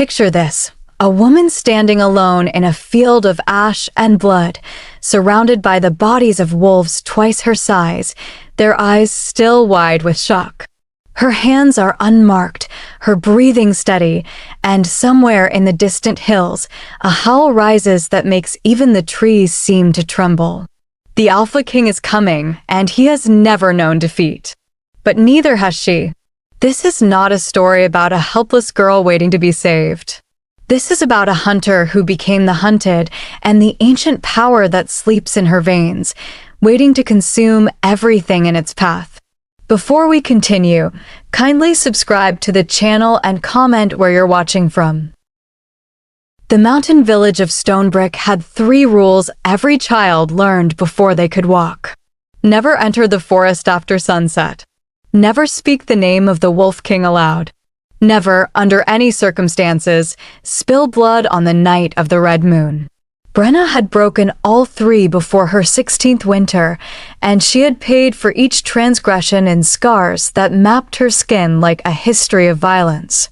Picture this. A woman standing alone in a field of ash and blood, surrounded by the bodies of wolves twice her size, their eyes still wide with shock. Her hands are unmarked, her breathing steady, and somewhere in the distant hills, a howl rises that makes even the trees seem to tremble. The Alpha King is coming, and he has never known defeat. But neither has she. This is not a story about a helpless girl waiting to be saved. This is about a hunter who became the hunted and the ancient power that sleeps in her veins, waiting to consume everything in its path. Before we continue, kindly subscribe to the channel and comment where you're watching from. The mountain village of Stonebrook had 3 rules every child learned before they could walk. Never enter the forest after sunset. Never speak the name of the Wolf King aloud. Never, under any circumstances, spill blood on the night of the red moon. Brenna had broken all 3 before her 16th winter, and she had paid for each transgression in scars that mapped her skin like a history of violence.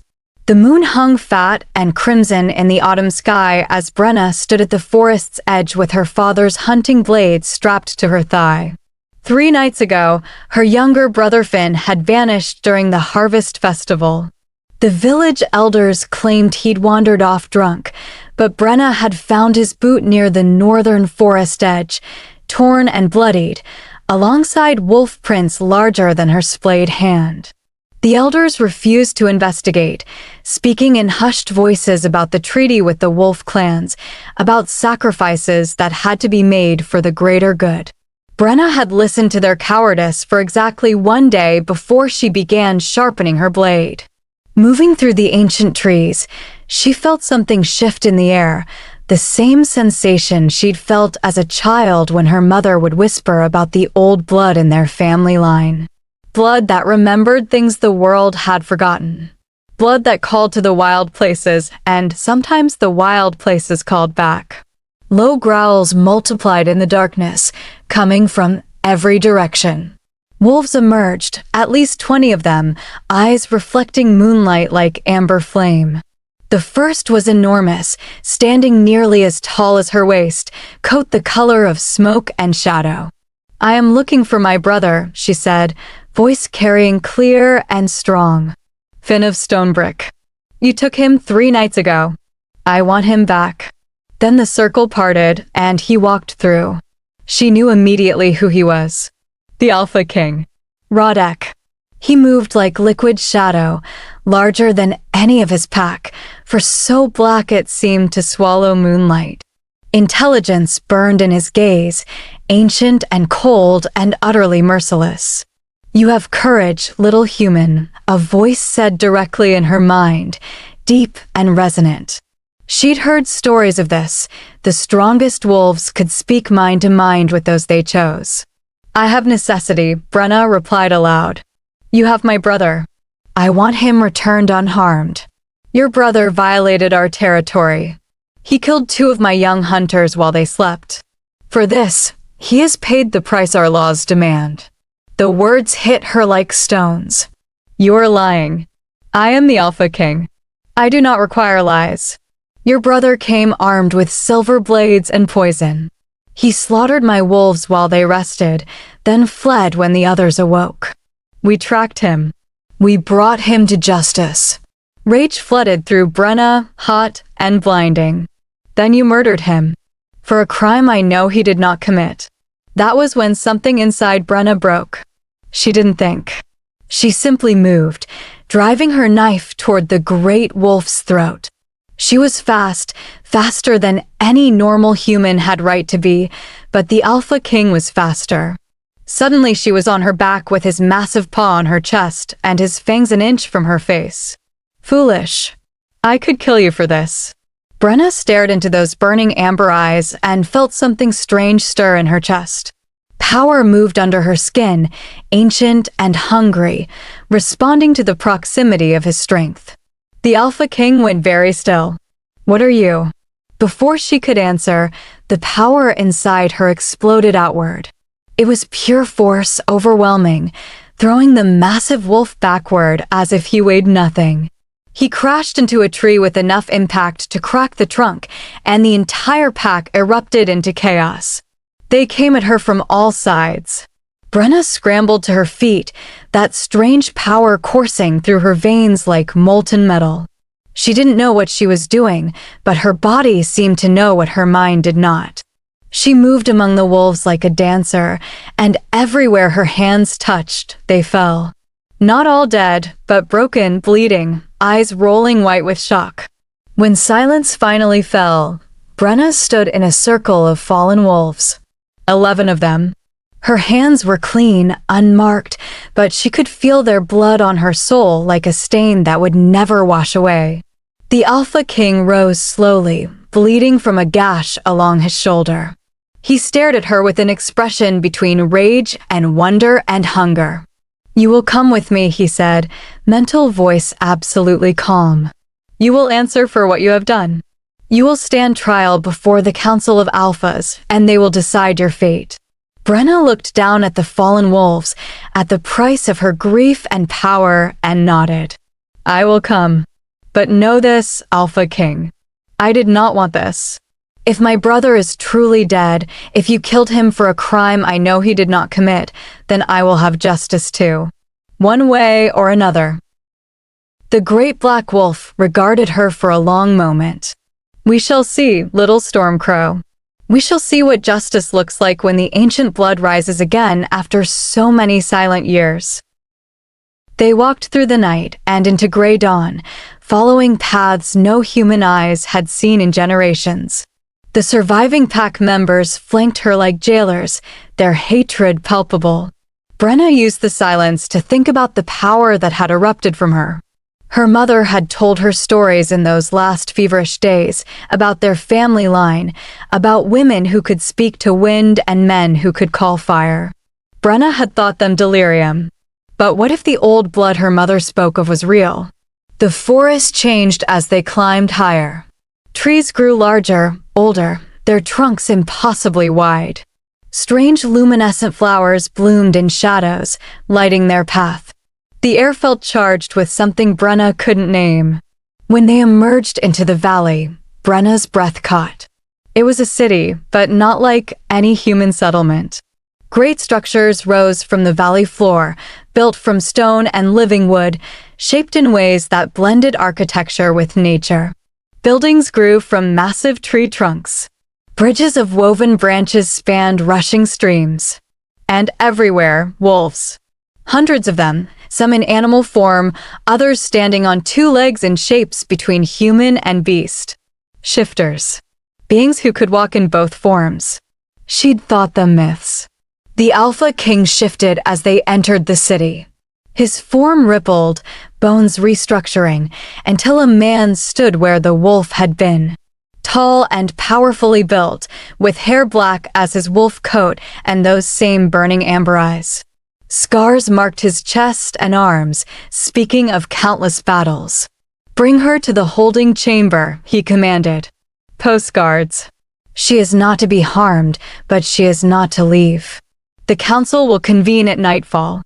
The moon hung fat and crimson in the autumn sky as Brenna stood at the forest's edge with her father's hunting blade strapped to her thigh. 3 nights ago, her younger brother Finn had vanished during the harvest festival. The village elders claimed he'd wandered off drunk, but Brenna had found his boot near the northern forest edge, torn and bloodied, alongside wolf prints larger than her splayed hand. The elders refused to investigate, speaking in hushed voices about the treaty with the wolf clans, about sacrifices that had to be made for the greater good. Brenna had listened to their cowardice for exactly 1 day before she began sharpening her blade. Moving through the ancient trees, she felt something shift in the air, the same sensation she'd felt as a child when her mother would whisper about the old blood in their family line. Blood that remembered things the world had forgotten. Blood that called to the wild places, and sometimes the wild places called back. Low growls multiplied in the darkness, coming from every direction. Wolves emerged, at least 20 of them, eyes reflecting moonlight like amber flame. The first was enormous, standing nearly as tall as her waist, coat the color of smoke and shadow. "I am looking for my brother," she said, voice carrying clear and strong. "Finn of Stonebrook. You took him 3 nights ago. I want him back." Then the circle parted, and he walked through. She knew immediately who he was. The Alpha King. Rodek. He moved like liquid shadow, larger than any of his pack, for so black it seemed to swallow moonlight. Intelligence burned in his gaze, ancient and cold and utterly merciless. "You have courage, little human," a voice said directly in her mind, deep and resonant. She'd heard stories of this. The strongest wolves could speak mind to mind with those they chose. "I have necessity," Brenna replied aloud. "You have my brother. I want him returned unharmed. Your brother violated our territory. He killed 2 of my young hunters while they slept. For this, he has paid the price our laws demand." The words hit her like stones. "You're lying. I am the Alpha King. I do not require lies. Your brother came armed with silver blades and poison. He slaughtered my wolves while they rested, then fled when the others awoke. We tracked him. We brought him to justice." Rage flooded through Brenna, hot and blinding. "Then you murdered him. For a crime I know he did not commit." That was when something inside Brenna broke. She didn't think. She simply moved, driving her knife toward the great wolf's throat. She was fast, faster than any normal human had right to be, but the Alpha King was faster. Suddenly she was on her back with his massive paw on her chest and his fangs an inch from her face. "Foolish. I could kill you for this." Brenna stared into those burning amber eyes and felt something strange stir in her chest. Power moved under her skin, ancient and hungry, responding to the proximity of his strength. The Alpha King went very still. "What are you?" Before she could answer, the power inside her exploded outward. It was pure force, overwhelming, throwing the massive wolf backward as if he weighed nothing. He crashed into a tree with enough impact to crack the trunk, and the entire pack erupted into chaos. They came at her from all sides. Brenna scrambled to her feet, that strange power coursing through her veins like molten metal. She didn't know what she was doing, but her body seemed to know what her mind did not. She moved among the wolves like a dancer, and everywhere her hands touched, they fell. Not all dead, but broken, bleeding, eyes rolling white with shock. When silence finally fell, Brenna stood in a circle of fallen wolves. 11 of them. Her hands were clean, unmarked, but she could feel their blood on her soul like a stain that would never wash away. The Alpha King rose slowly, bleeding from a gash along his shoulder. He stared at her with an expression between rage and wonder and hunger. "You will come with me," he said, mental voice absolutely calm. "You will answer for what you have done. You will stand trial before the Council of Alphas, and they will decide your fate." Brenna looked down at the fallen wolves, at the price of her grief and power, and nodded. "I will come. But know this, Alpha King. I did not want this. If my brother is truly dead, if you killed him for a crime I know he did not commit, then I will have justice too. One way or another." The great black wolf regarded her for a long moment. "We shall see, little Stormcrow. We shall see what justice looks like when the ancient blood rises again after so many silent years." They walked through the night and into gray dawn, following paths no human eyes had seen in generations. The surviving pack members flanked her like jailers, their hatred palpable. Brenna used the silence to think about the power that had erupted from her. Her mother had told her stories in those last feverish days about their family line, about women who could speak to wind and men who could call fire. Brenna had thought them delirium. But what if the old blood her mother spoke of was real? The forest changed as they climbed higher. Trees grew larger, older, their trunks impossibly wide. Strange luminescent flowers bloomed in shadows, lighting their path. The air felt charged with something Brenna couldn't name. When they emerged into the valley, Brenna's breath caught. It was a city, but not like any human settlement. Great structures rose from the valley floor, built from stone and living wood, shaped in ways that blended architecture with nature. Buildings grew from massive tree trunks. Bridges of woven branches spanned rushing streams. And everywhere, wolves. Hundreds of them, some in animal form, others standing on two legs in shapes between human and beast. Shifters. Beings who could walk in both forms. She'd thought them myths. The Alpha King shifted as they entered the city. His form rippled, bones restructuring, until a man stood where the wolf had been. Tall and powerfully built, with hair black as his wolf coat and those same burning amber eyes. Scars marked his chest and arms, speaking of countless battles. "Bring her to the holding chamber," he commanded. "Postguards. She is not to be harmed, but she is not to leave. The council will convene at nightfall."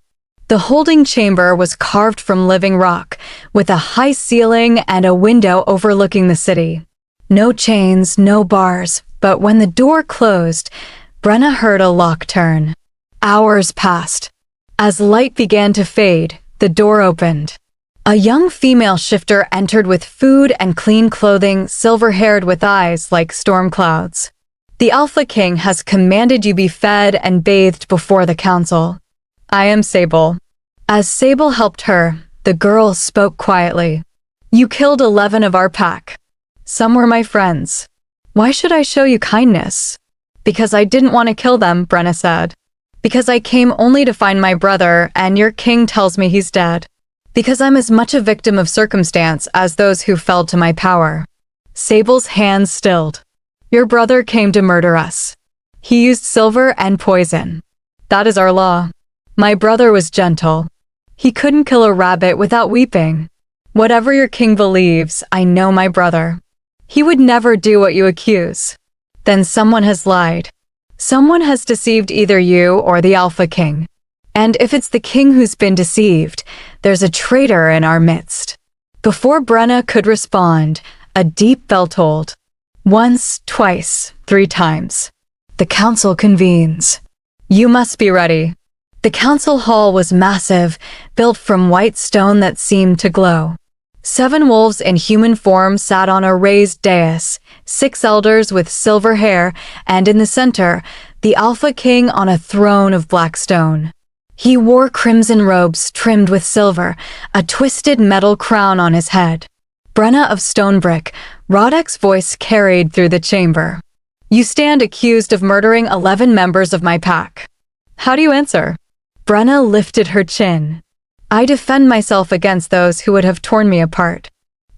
The holding chamber was carved from living rock, with a high ceiling and a window overlooking the city. No chains, no bars, but when the door closed, Brenna heard a lock turn. Hours passed. As light began to fade, the door opened. A young female shifter entered with food and clean clothing, silver-haired with eyes like storm clouds. "The Alpha King has commanded you be fed and bathed before the council. I am Sable." As Sable helped her, the girl spoke quietly. "You killed 11 of our pack. Some were my friends. Why should I show you kindness?" "Because I didn't want to kill them," Brenna said. "Because I came only to find my brother, and your king tells me he's dead. Because I'm as much a victim of circumstance as those who fell to my power." Sable's hands stilled. "Your brother came to murder us. He used silver and poison. That is our law. My brother was gentle. He couldn't kill a rabbit without weeping. Whatever your king believes, I know my brother. He would never do what you accuse. Then someone has lied. Someone has deceived either you or the Alpha King. And if it's the king who's been deceived, there's a traitor in our midst." Before Brenna could respond, a deep bell tolled. Once, twice, 3 times. The council convenes. You must be ready. The council hall was massive, built from white stone that seemed to glow. 7 wolves in human form sat on a raised dais, 6 elders with silver hair, and in the center, the Alpha King on a throne of black stone. He wore crimson robes trimmed with silver, a twisted metal crown on his head. Brenna of Stonebrook, Rodek's voice carried through the chamber. You stand accused of murdering 11 members of my pack. How do you answer? Brenna lifted her chin. I defend myself against those who would have torn me apart.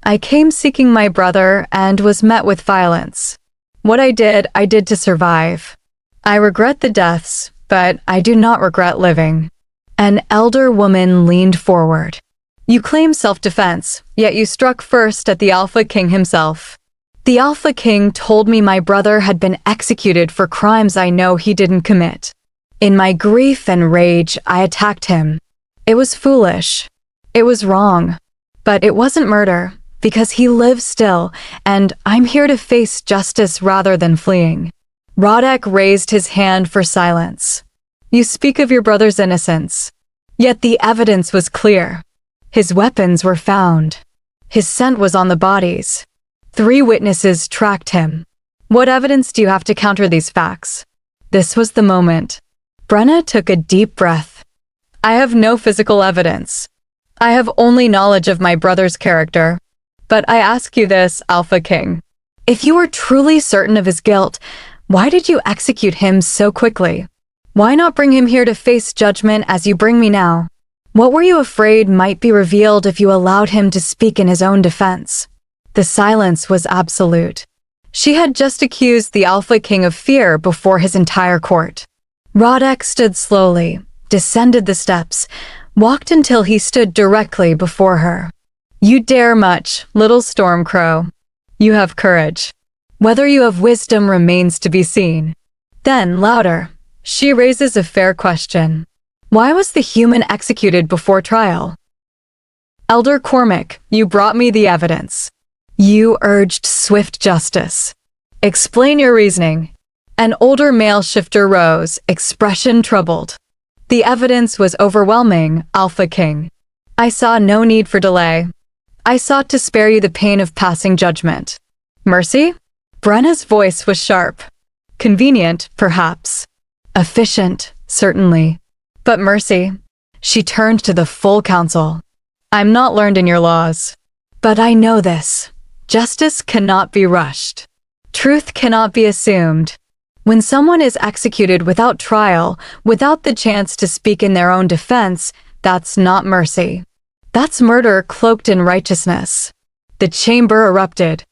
I came seeking my brother and was met with violence. What I did to survive. I regret the deaths, but I do not regret living. An elder woman leaned forward. You claim self-defense, yet you struck first at the Alpha King himself. The Alpha King told me my brother had been executed for crimes I know he didn't commit. In my grief and rage, I attacked him. It was foolish. It was wrong. But it wasn't murder, because he lives still, and I'm here to face justice rather than fleeing. Rodek raised his hand for silence. You speak of your brother's innocence. Yet the evidence was clear. His weapons were found. His scent was on the bodies. 3 witnesses tracked him. What evidence do you have to counter these facts? This was the moment. Brenna took a deep breath. I have no physical evidence. I have only knowledge of my brother's character. But I ask you this, Alpha King. If you were truly certain of his guilt, why did you execute him so quickly? Why not bring him here to face judgment as you bring me now? What were you afraid might be revealed if you allowed him to speak in his own defense? The silence was absolute. She had just accused the Alpha King of fear before his entire court. Rodek stood slowly, descended the steps, walked until he stood directly before her. You dare much, little Stormcrow. You have courage. Whether you have wisdom remains to be seen. Then, louder, she raises a fair question. Why was the human executed before trial? Elder Cormac, you brought me the evidence. You urged swift justice. Explain your reasoning. An older male shifter rose, expression troubled. The evidence was overwhelming, Alpha King. I saw no need for delay. I sought to spare you the pain of passing judgment. Mercy? Brenna's voice was sharp. Convenient, perhaps. Efficient, certainly. But mercy. She turned to the full council. I'm not learned in your laws. But I know this. Justice cannot be rushed. Truth cannot be assumed. When someone is executed without trial, without the chance to speak in their own defense, that's not mercy. That's murder cloaked in righteousness. The chamber erupted,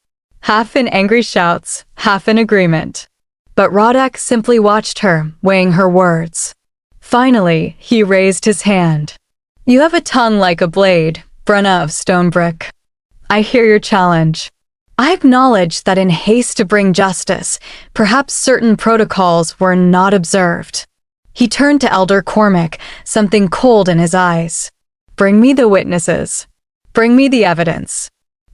half in angry shouts, half in agreement. But Rodek simply watched her, weighing her words. Finally, he raised his hand. You have a tongue like a blade, Brenna of Stonebrook. I hear your challenge. I acknowledge that in haste to bring justice, perhaps certain protocols were not observed. He turned to Elder Cormac, something cold in his eyes. Bring me the witnesses. Bring me the evidence.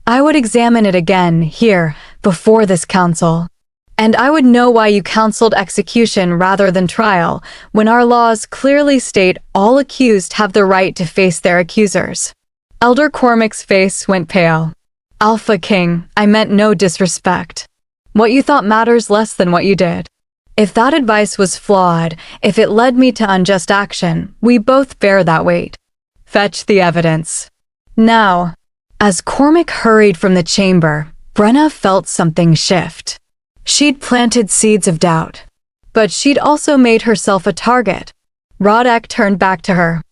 I would examine it again, here, before this council. And I would know why you counseled execution rather than trial, when our laws clearly state all accused have the right to face their accusers. Elder Cormac's face went pale. Alpha King, I meant no disrespect. What you thought matters less than what you did. If that advice was flawed, if it led me to unjust action, we both bear that weight. Fetch the evidence. Now. As Cormac hurried from the chamber, Brenna felt something shift. She'd planted seeds of doubt. But she'd also made herself a target. Rodek turned back to her.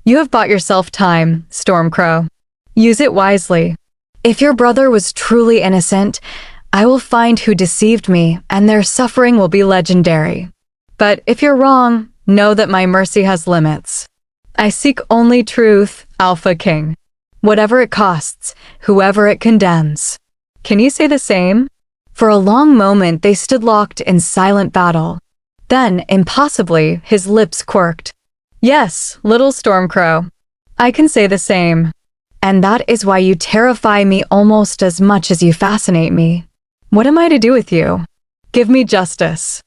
You have bought yourself time, Stormcrow. Use it wisely. If your brother was truly innocent, I will find who deceived me, and their suffering will be legendary. But if you're wrong, know that my mercy has limits. I seek only truth, Alpha King. Whatever it costs, whoever it condemns. Can you say the same? For a long moment they stood locked in silent battle. Then, impossibly, his lips quirked. Yes, little Stormcrow. I can say the same. and that is why you terrify me almost as much as you fascinate me. What am I to do with you? Give me justice.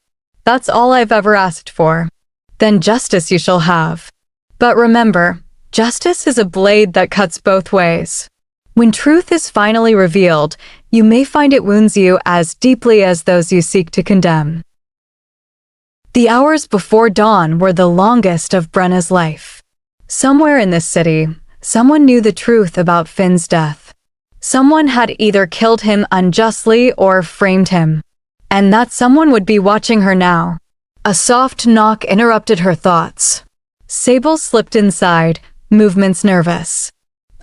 That's all I've ever asked for. Then justice you shall have. But remember, justice is a blade that cuts both ways. When truth is finally revealed, you may find it wounds you as deeply as those you seek to condemn. The hours before dawn were the longest of Brenna's life. Somewhere in this city, someone knew the truth about Finn's death. Someone had either killed him unjustly or framed him. And that someone would be watching her now. A soft knock interrupted her thoughts. Sable slipped inside, movements nervous.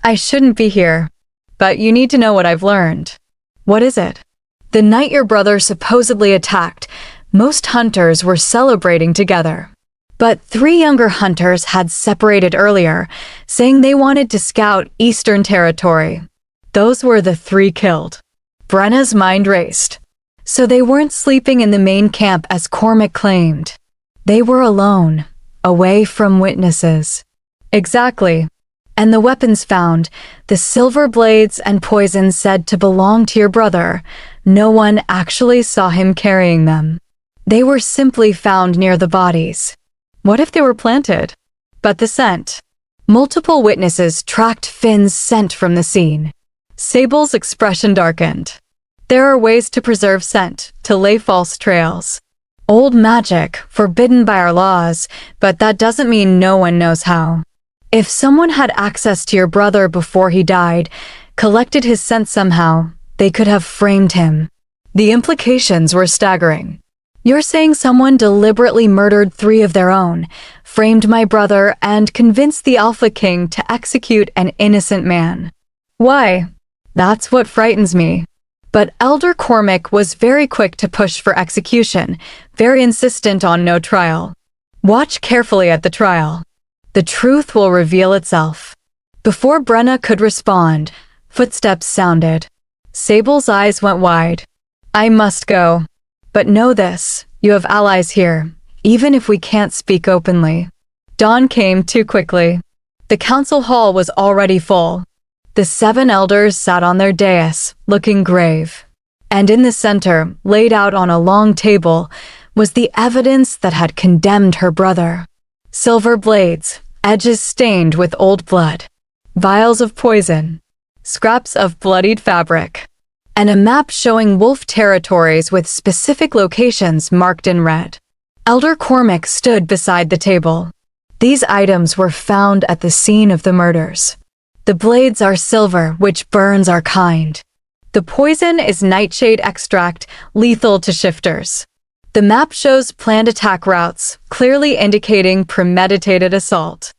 I shouldn't be here. But you need to know what I've learned. What is it? The night your brother supposedly attacked, most hunters were celebrating together. But 3 younger hunters had separated earlier, saying they wanted to scout Eastern Territory. Those were the 3 killed. Brenna's mind raced. So they weren't sleeping in the main camp as Cormac claimed. They were alone, away from witnesses. Exactly. And the weapons found, the silver blades and poison said to belong to your brother, no one actually saw him carrying them. They were simply found near the bodies. What if they were planted? But the scent. Multiple witnesses tracked Finn's scent from the scene. Sable's expression darkened. There are ways to preserve scent, to lay false trails. Old magic, forbidden by our laws, but that doesn't mean no one knows how. If someone had access to your brother before he died, collected his scent somehow, they could have framed him. The implications were staggering. You're saying someone deliberately murdered 3 of their own, framed my brother, and convinced the Alpha King to execute an innocent man. Why? That's what frightens me. But Elder Cormac was very quick to push for execution, very insistent on no trial. Watch carefully at the trial. The truth will reveal itself. Before Brenna could respond, footsteps sounded. Sable's eyes went wide. I must go. But know this, you have allies here, even if we can't speak openly. Dawn came too quickly. The council hall was already full. The 7 elders sat on their dais, looking grave. And in the center, laid out on a long table, was the evidence that had condemned her brother. Silver blades, edges stained with old blood, vials of poison, scraps of bloodied fabric, and a map showing wolf territories with specific locations marked in red. Elder Cormac stood beside the table. These items were found at the scene of the murders. The blades are silver, which burns our kind. The poison is nightshade extract, lethal to shifters. The map shows planned attack routes, clearly indicating premeditated assault.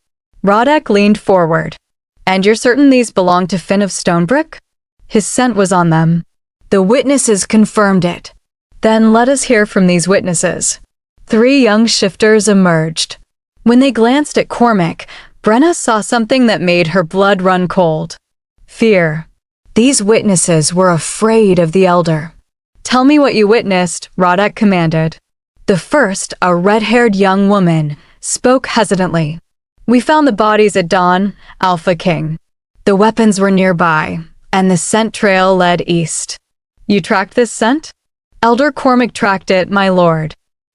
Rodek leaned forward. And you're certain these belong to Finn of Stonebrook? His scent was on them. The witnesses confirmed it. Then let us hear from these witnesses. 3 young shifters emerged. When they glanced at Cormac, Brenna saw something that made her blood run cold. Fear. These witnesses were afraid of the elder. Tell me what you witnessed, Rodek commanded. The first, a red-haired young woman, spoke hesitantly. We found the bodies at dawn, Alpha King. The weapons were nearby, and the scent trail led east. You tracked this scent? Elder Cormac tracked it, my lord.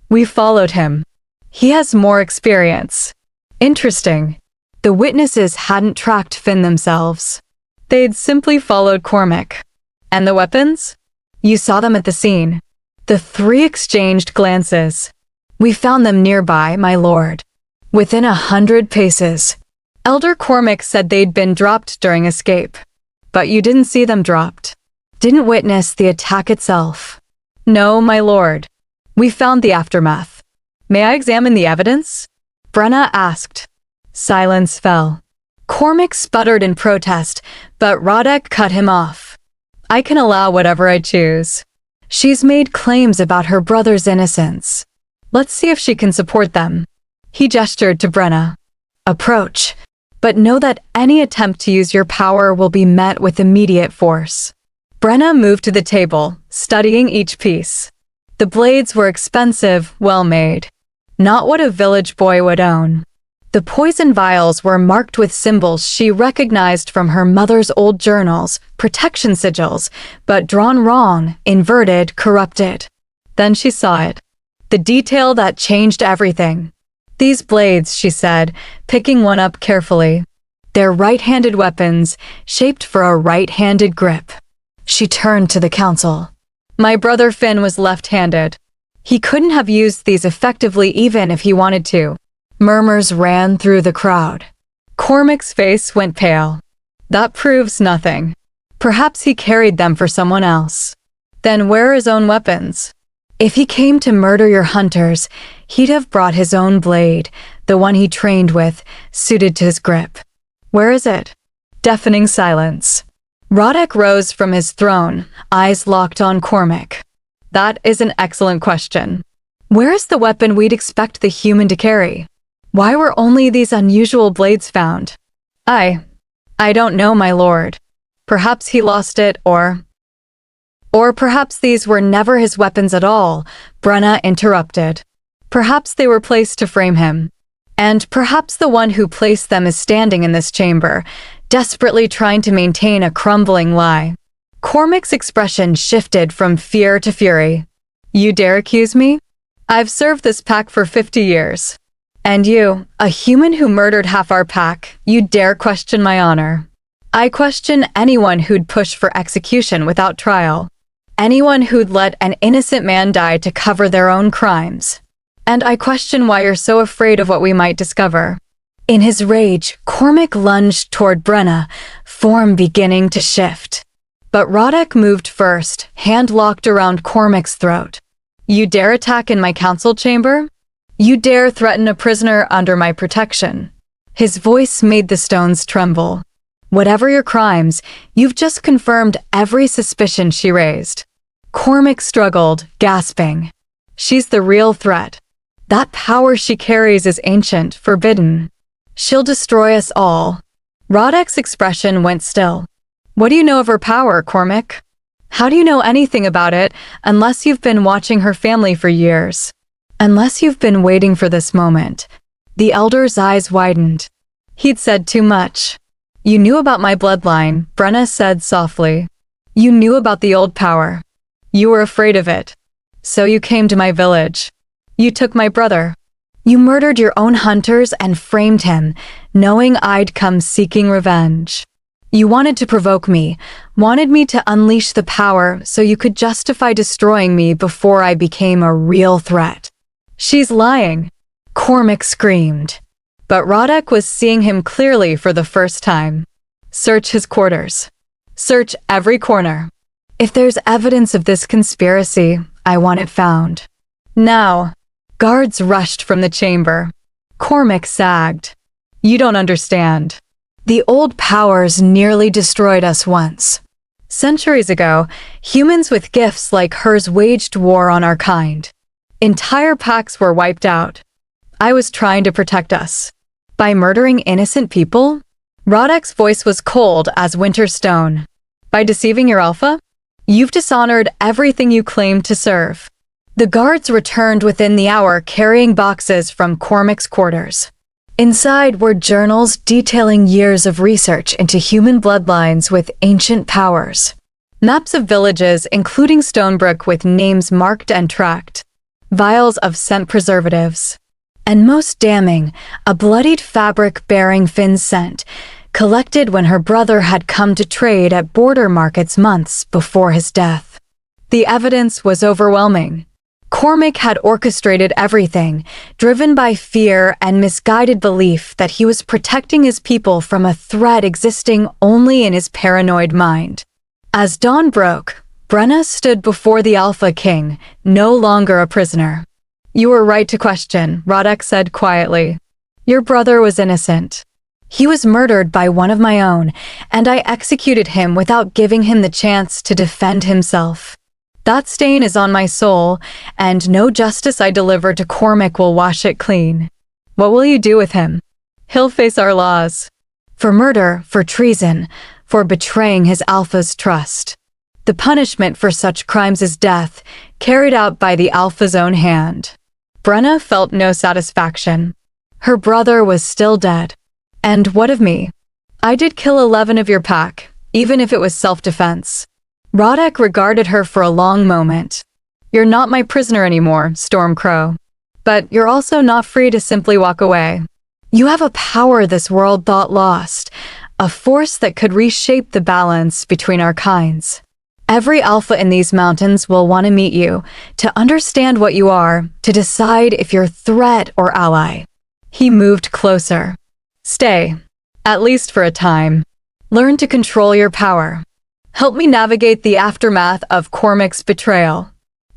We followed him. He has more experience. Interesting. The witnesses hadn't tracked Finn themselves. They'd simply followed Cormac. And the weapons? You saw them at the scene. The 3 exchanged glances. We found them nearby, my lord. Within 100 paces. Elder Cormac said they'd been dropped during escape. But you didn't see them dropped. Didn't witness the attack itself. No, my lord. We found the aftermath. May I examine the evidence? Brenna asked. Silence fell. Cormac sputtered in protest, but Rodek cut him off. I can allow whatever I choose. She's made claims about her brother's innocence. Let's see if she can support them. He gestured to Brenna. Approach, but know that any attempt to use your power will be met with immediate force. Brenna moved to the table, studying each piece. The blades were expensive, well made. Not what a village boy would own. The poison vials were marked with symbols she recognized from her mother's old journals, protection sigils, but drawn wrong, inverted, corrupted. Then she saw it. The detail that changed everything. "These blades," she said, picking one up carefully. "They're right-handed weapons, shaped for a right-handed grip." She turned to the council. "My brother Finn was left-handed. He couldn't have used these effectively even if he wanted to." Murmurs ran through the crowd. Cormac's face went pale. "That proves nothing. Perhaps he carried them for someone else. Then where are his own weapons? If he came to murder your hunters, he'd have brought his own blade, the one he trained with, suited to his grip. Where is it?" Deafening silence. Rodek rose from his throne, eyes locked on Cormac. "That is an excellent question. Where is the weapon we'd expect the human to carry? Why were only these unusual blades found?" I don't know, my lord. Perhaps he lost it, or perhaps these were never his weapons at all," Brenna interrupted. "Perhaps they were placed to frame him. And perhaps the one who placed them is standing in this chamber, desperately trying to maintain a crumbling lie." Cormac's expression shifted from fear to fury. "You dare accuse me? I've served this pack for 50 years. And you, a human who murdered half our pack, you dare question my honor. I question anyone who'd push for execution without trial. Anyone who'd let an innocent man die to cover their own crimes. And I question why you're so afraid of what we might discover." In his rage, Cormac lunged toward Brenna, form beginning to shift. But Rodek moved first, hand locked around Cormac's throat. "You dare attack in my council chamber? You dare threaten a prisoner under my protection." His voice made the stones tremble. "Whatever your crimes, you've just confirmed every suspicion she raised." Cormac struggled, gasping. "She's the real threat. That power she carries is ancient, forbidden. She'll destroy us all." Rodek's expression went still. "What do you know of her power, Cormac? How do you know anything about it unless you've been watching her family for years? Unless you've been waiting for this moment." The elder's eyes widened. He'd said too much. "You knew about my bloodline," Brenna said softly. "You knew about the old power. You were afraid of it. So you came to my village. You took my brother. You murdered your own hunters and framed him, knowing I'd come seeking revenge. You wanted to provoke me, wanted me to unleash the power so you could justify destroying me before I became a real threat." "She's lying," Cormac screamed. But Rodek was seeing him clearly for the first time. "Search his quarters. Search every corner. If there's evidence of this conspiracy, I want it found. Now." Guards rushed from the chamber. Cormac sagged. "You don't understand. The old powers nearly destroyed us once. Centuries ago, humans with gifts like hers waged war on our kind. Entire packs were wiped out. I was trying to protect us. By murdering innocent people?" Rodek's voice was cold as winter stone. "By deceiving your alpha? You've dishonored everything you claimed to serve." The guards returned within the hour carrying boxes from Cormac's quarters. Inside were journals detailing years of research into human bloodlines with ancient powers. Maps of villages including Stonebrook with names marked and tracked. Vials of scent preservatives. And most damning, a bloodied fabric bearing Finn's scent, collected when her brother had come to trade at border markets months before his death. The evidence was overwhelming. Cormac had orchestrated everything, driven by fear and misguided belief that he was protecting his people from a threat existing only in his paranoid mind. As dawn broke, Brenna stood before the Alpha King, no longer a prisoner. "You were right to question," Rodek said quietly. "Your brother was innocent. He was murdered by one of my own, and I executed him without giving him the chance to defend himself. That stain is on my soul, and no justice I deliver to Cormac will wash it clean. What will you do with him? He'll face our laws. For murder, for treason, for betraying his Alpha's trust. The punishment for such crimes is death, carried out by the Alpha's own hand." Brenna felt no satisfaction. Her brother was still dead. And what of me? I did kill 11 of your pack, even if it was self-defense. Rodek regarded her for a long moment. You're not my prisoner anymore, Stormcrow. But you're also not free to simply walk away. You have a power this world thought lost, a force that could reshape the balance between our kinds. Every alpha in these mountains will want to meet you, to understand what you are, to decide if you're threat or ally. He moved closer. Stay, at least for a time. Learn to control your power. Help me navigate the aftermath of Cormac's betrayal.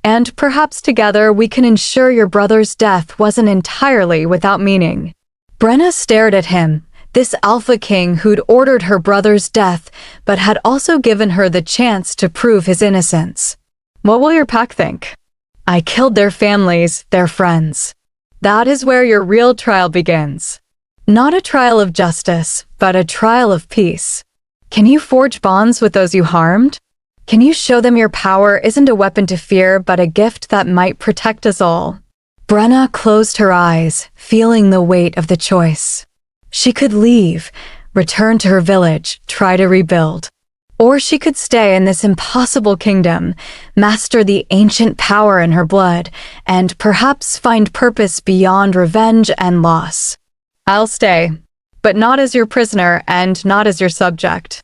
And perhaps together we can ensure your brother's death wasn't entirely without meaning. Brenna stared at him, this Alpha King who'd ordered her brother's death, but had also given her the chance to prove his innocence. What will your pack think? I killed their families, their friends. That is where your real trial begins. Not a trial of justice, but a trial of peace. Can you forge bonds with those you harmed? Can you show them your power isn't a weapon to fear, but a gift that might protect us all? Brenna closed her eyes, feeling the weight of the choice. She could leave, return to her village, try to rebuild. Or she could stay in this impossible kingdom, master the ancient power in her blood, and perhaps find purpose beyond revenge and loss. I'll stay, but not as your prisoner and not as your subject.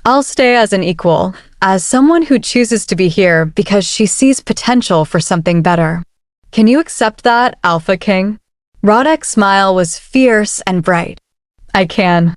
I'll stay as an equal, as someone who chooses to be here because she sees potential for something better. Can you accept that, Alpha King? Rodek's smile was fierce and bright. I can.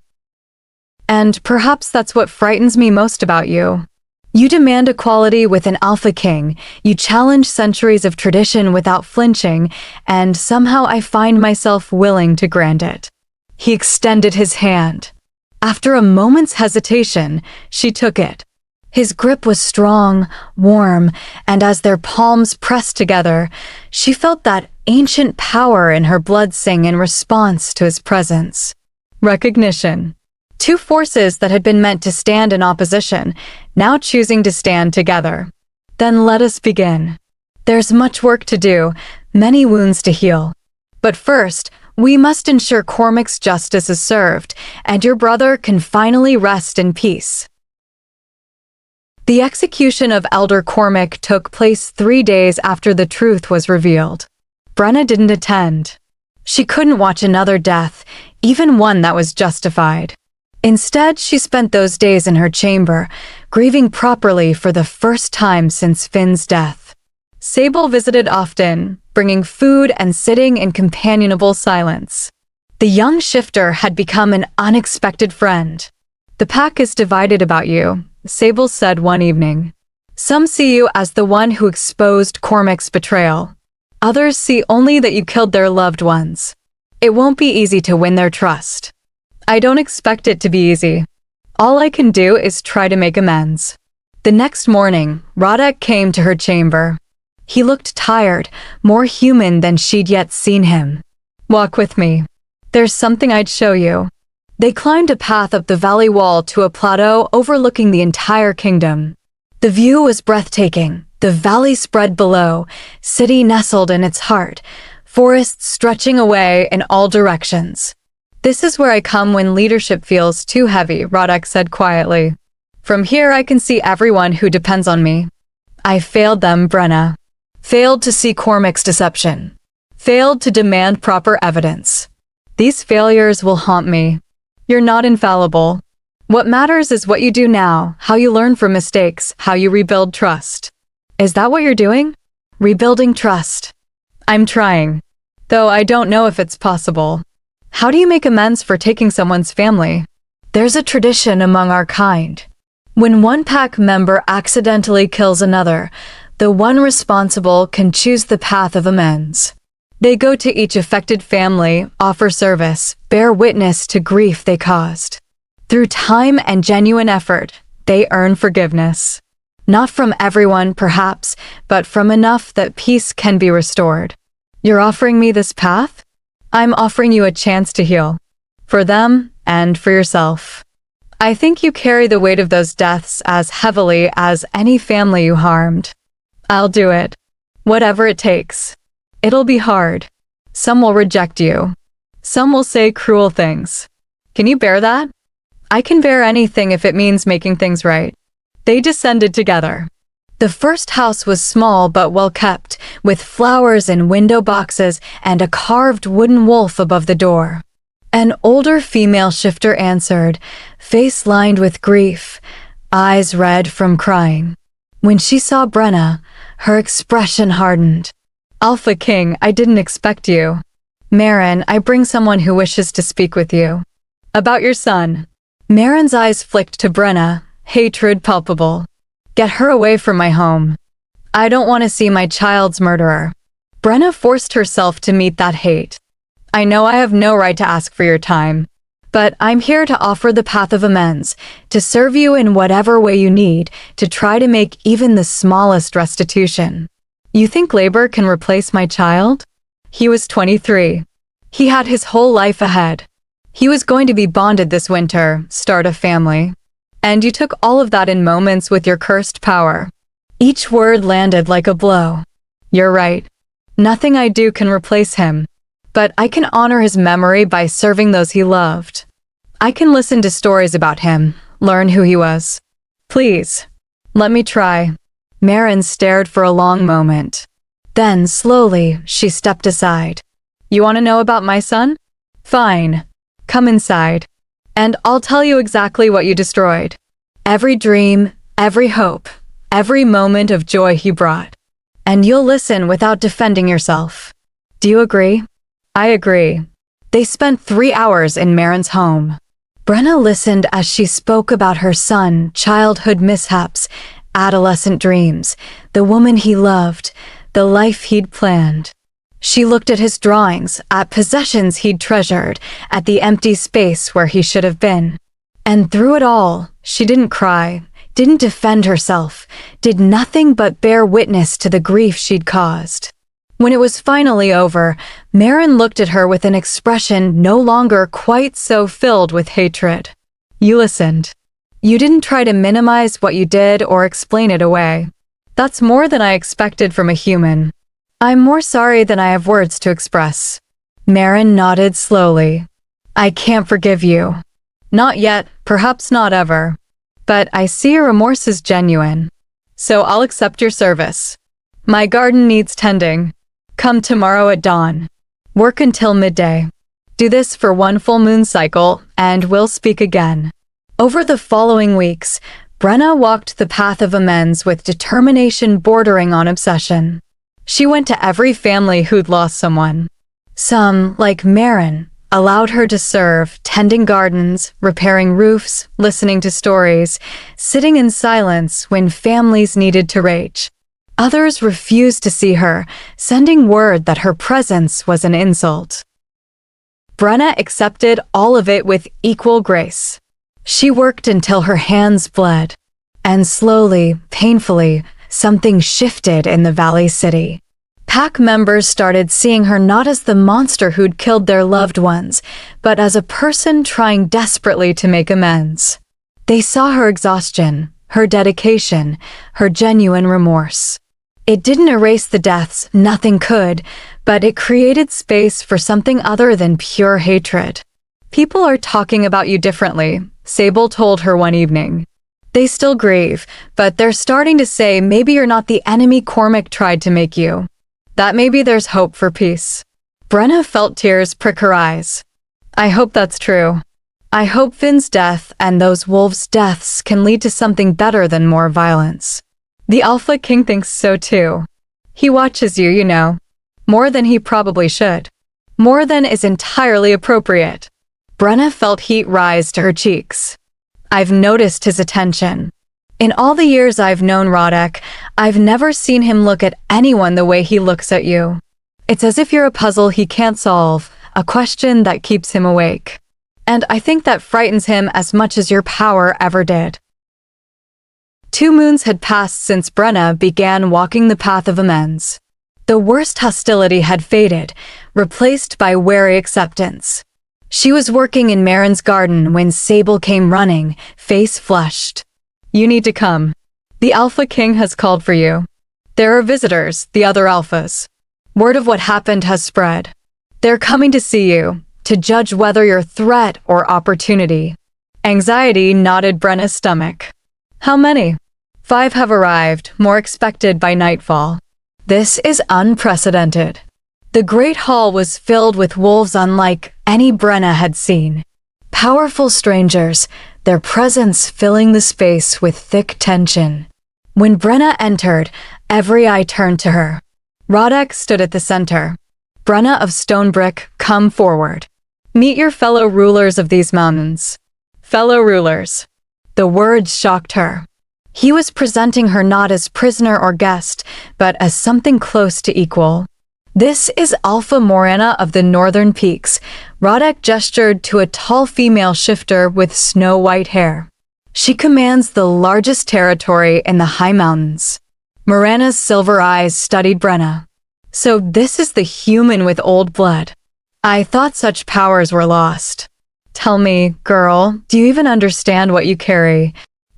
And perhaps that's what frightens me most about you. You demand equality with an Alpha King, you challenge centuries of tradition without flinching, and somehow I find myself willing to grant it. He extended his hand. After a moment's hesitation, she took it. His grip was strong, warm, and as their palms pressed together, she felt that ancient power in her blood sing in response to his presence. Recognition. Two forces that had been meant to stand in opposition, now choosing to stand together. Then let us begin. There's much work to do, many wounds to heal. But first, we must ensure Cormac's justice is served, and your brother can finally rest in peace. The execution of Elder Cormac took place 3 days after the truth was revealed. Brenna didn't attend. She couldn't watch another death, even one that was justified. Instead, she spent those days in her chamber, grieving properly for the first time since Finn's death. Sable visited often, bringing food and sitting in companionable silence. The young shifter had become an unexpected friend. The pack is divided about you, Sable said one evening. Some see you as the one who exposed Cormac's betrayal. Others see only that you killed their loved ones. It won't be easy to win their trust. I don't expect it to be easy. All I can do is try to make amends. The next morning, Rodek came to her chamber. He looked tired, more human than she'd yet seen him. Walk with me. There's something I'd show you. They climbed a path up the valley wall to a plateau overlooking the entire kingdom. The view was breathtaking. The valley spread below, city nestled in its heart, forests stretching away in all directions. This is where I come when leadership feels too heavy, Rodek said quietly. From here I can see everyone who depends on me. I failed them, Brenna. Failed to see Cormac's deception. Failed to demand proper evidence. These failures will haunt me. You're not infallible. What matters is what you do now, how you learn from mistakes, how you rebuild trust. Is that what you're doing? Rebuilding trust. I'm trying. Though I don't know if it's possible. How do you make amends for taking someone's family? There's a tradition among our kind. When one pack member accidentally kills another, the one responsible can choose the path of amends. They go to each affected family, offer service, bear witness to grief they caused. Through time and genuine effort, they earn forgiveness. Not from everyone, perhaps, but from enough that peace can be restored. You're offering me this path? I'm offering you a chance to heal. For them and for yourself. I think you carry the weight of those deaths as heavily as any family you harmed. I'll do it. Whatever it takes. It'll be hard. Some will reject you. Some will say cruel things. Can you bear that? I can bear anything if it means making things right. They descended together. The first house was small but well kept, with flowers in window boxes and a carved wooden wolf above the door. An older female shifter answered, face lined with grief, eyes red from crying. When she saw Brenna, her expression hardened. Alpha King, I didn't expect you. Marin, I bring someone who wishes to speak with you. About your son. Marin's eyes flicked to Brenna, hatred palpable. Get her away from my home. I don't want to see my child's murderer. Brenna forced herself to meet that hate. I know I have no right to ask for your time, but I'm here to offer the path of amends, to serve you in whatever way you need, to try to make even the smallest restitution. You think labor can replace my child? He was 23. He had his whole life ahead. He was going to be bonded this winter, start a family. And you took all of that in moments with your cursed power. Each word landed like a blow. You're right. Nothing I do can replace him. But I can honor his memory by serving those he loved. I can listen to stories about him, learn who he was. Please, let me try. Marin stared for a long moment. Then, slowly, she stepped aside. You want to know about my son? Fine. Come inside. And I'll tell you exactly what you destroyed. Every dream, every hope, every moment of joy he brought. And you'll listen without defending yourself. Do you agree? I agree. They spent 3 hours in Marin's home. Brenna listened as she spoke about her son, childhood mishaps, adolescent dreams, the woman he loved, the life he'd planned. She looked at his drawings, at possessions he'd treasured, at the empty space where he should have been. And through it all, she didn't cry, didn't defend herself, did nothing but bear witness to the grief she'd caused. When it was finally over, Marin looked at her with an expression no longer quite so filled with hatred. You listened. You didn't try to minimize what you did or explain it away. That's more than I expected from a human. I'm more sorry than I have words to express. Marin nodded slowly. I can't forgive you. Not yet, perhaps not ever. But I see your remorse is genuine. So I'll accept your service. My garden needs tending. Come tomorrow at dawn. Work until midday. Do this for 1 full moon cycle, and we'll speak again. Over the following weeks, Brenna walked the path of amends with determination bordering on obsession. She went to every family who'd lost someone. Some, like Marin, allowed her to serve, tending gardens, repairing roofs, listening to stories, sitting in silence when families needed to rage. Others refused to see her, sending word that her presence was an insult. Brenna accepted all of it with equal grace. She worked until her hands bled. And slowly, painfully, something shifted in the Valley City. Pack members started seeing her not as the monster who'd killed their loved ones, but as a person trying desperately to make amends. They saw her exhaustion, her dedication, her genuine remorse. It didn't erase the deaths, nothing could, but it created space for something other than pure hatred. People are talking about you differently, Sable told her one evening. They still grieve, but they're starting to say maybe you're not the enemy Cormac tried to make you. That maybe there's hope for peace. Brenna felt tears prick her eyes. I hope that's true. I hope Finn's death and those wolves' deaths can lead to something better than more violence. The Alpha King thinks so too. He watches you, you know. More than he probably should. More than is entirely appropriate. Brenna felt heat rise to her cheeks. I've noticed his attention. In all the years I've known Rodek, I've never seen him look at anyone the way he looks at you. It's as if you're a puzzle he can't solve, a question that keeps him awake. And I think that frightens him as much as your power ever did. 2 moons had passed since Brenna began walking the path of amends. The worst hostility had faded, replaced by wary acceptance. She was working in Marin's garden when Sable came running, face flushed. You need to come. The Alpha King has called for you. There are visitors, the other Alphas. Word of what happened has spread. They're coming to see you, to judge whether you're threat or opportunity. Anxiety knotted Brenna's stomach. How many? 5 have arrived, more expected by nightfall. This is unprecedented. The great hall was filled with wolves unlike any Brenna had seen. Powerful strangers, their presence filling the space with thick tension. When Brenna entered, every eye turned to her. Rodek stood at the center. Brenna of Stonebrook, come forward. Meet your fellow rulers of these mountains. Fellow rulers. The words shocked her. He was presenting her not as prisoner or guest, but as something close to equal. This is Alpha Morena of the Northern Peaks. Rodek gestured to a tall female shifter with snow-white hair. She commands the largest territory in the high mountains. Morena's silver eyes studied Brenna. So this is the human with old blood. I thought such powers were lost. Tell me, girl, do you even understand what you carry?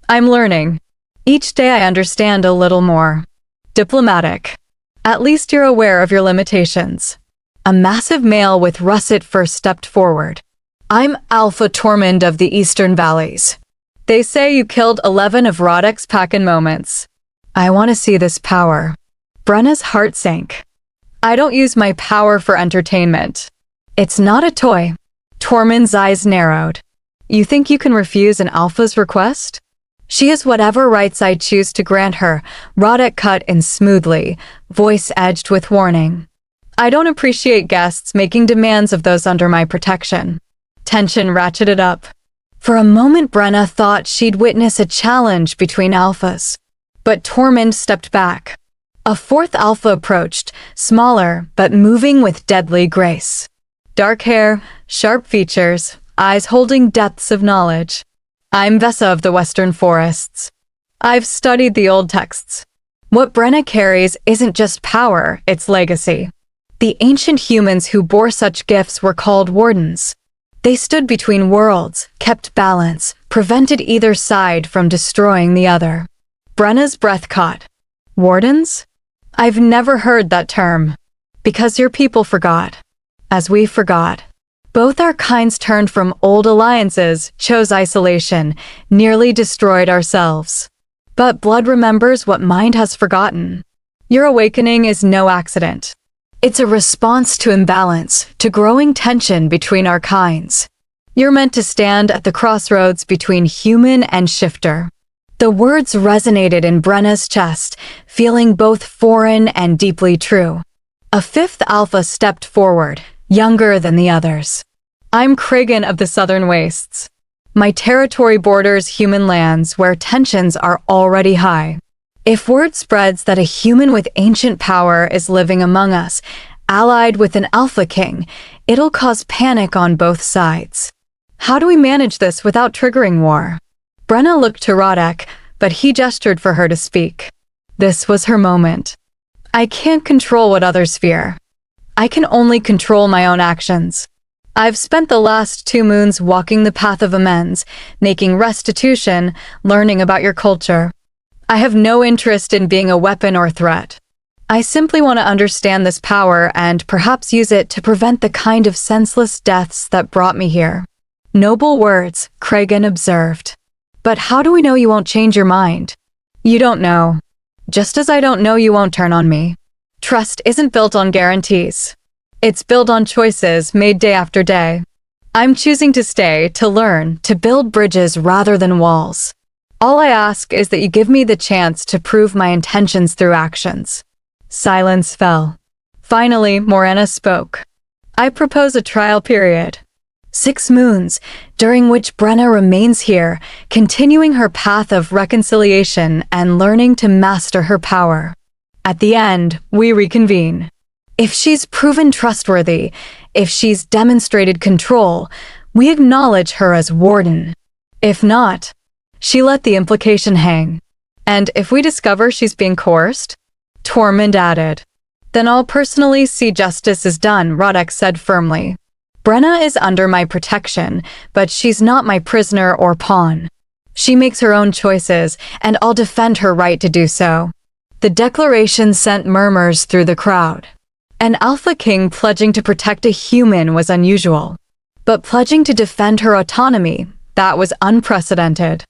I'm learning. Each day I understand a little more. Diplomatic. At least you're aware of your limitations. A massive male with russet fur stepped forward. I'm Alpha Tormund of the Eastern Valleys. They say you killed 11 of Rodek's Packin moments. I want to see this power. Brenna's heart sank. I don't use my power for entertainment. It's not a toy. Tormund's eyes narrowed. You think you can refuse an Alpha's request? She has whatever rights I choose to grant her, Rodek cut in smoothly, voice edged with warning. I don't appreciate guests making demands of those under my protection. Tension ratcheted up. For a moment Brenna thought she'd witness a challenge between alphas. But Tormund stepped back. A fourth alpha approached, smaller but moving with deadly grace. Dark hair, sharp features, eyes holding depths of knowledge. I'm Vesa of the Western Forests. I've studied the old texts. What Brenna carries isn't just power, it's legacy. The ancient humans who bore such gifts were called wardens. They stood between worlds, kept balance, prevented either side from destroying the other. Brenna's breath caught. Wardens? I've never heard that term. Because your people forgot. As we forgot. Both our kinds turned from old alliances, chose isolation, nearly destroyed ourselves. But blood remembers what mind has forgotten. Your awakening is no accident. It's a response to imbalance, to growing tension between our kinds. You're meant to stand at the crossroads between human and shifter. The words resonated in Brenna's chest, feeling both foreign and deeply true. A fifth alpha stepped forward, younger than the others. I'm Kragan of the Southern Wastes. My territory borders human lands where tensions are already high. If word spreads that a human with ancient power is living among us, allied with an alpha king, it'll cause panic on both sides. How do we manage this without triggering war? Brenna looked to Rodek, but he gestured for her to speak. This was her moment. I can't control what others fear. I can only control my own actions. I've spent the last 2 moons walking the path of amends, making restitution, learning about your culture. I have no interest in being a weapon or threat. I simply want to understand this power and perhaps use it to prevent the kind of senseless deaths that brought me here. Noble words, Kragan observed. But how do we know you won't change your mind? You don't know. Just as I don't know you won't turn on me. Trust isn't built on guarantees. It's built on choices made day after day. I'm choosing to stay, to learn, to build bridges rather than walls. All I ask is that you give me the chance to prove my intentions through actions. Silence fell. Finally, Morena spoke. I propose a trial period. 6 moons, during which Brenna remains here, continuing her path of reconciliation and learning to master her power. At the end, we reconvene. If she's proven trustworthy, if she's demonstrated control, we acknowledge her as warden. If not, she let the implication hang. And if we discover she's being coerced? Tormund added. Then I'll personally see justice is done, Rodek said firmly. Brenna is under my protection, but she's not my prisoner or pawn. She makes her own choices, and I'll defend her right to do so. The declaration sent murmurs through the crowd. An alpha king pledging to protect a human was unusual. but pledging to defend her autonomy, that was unprecedented.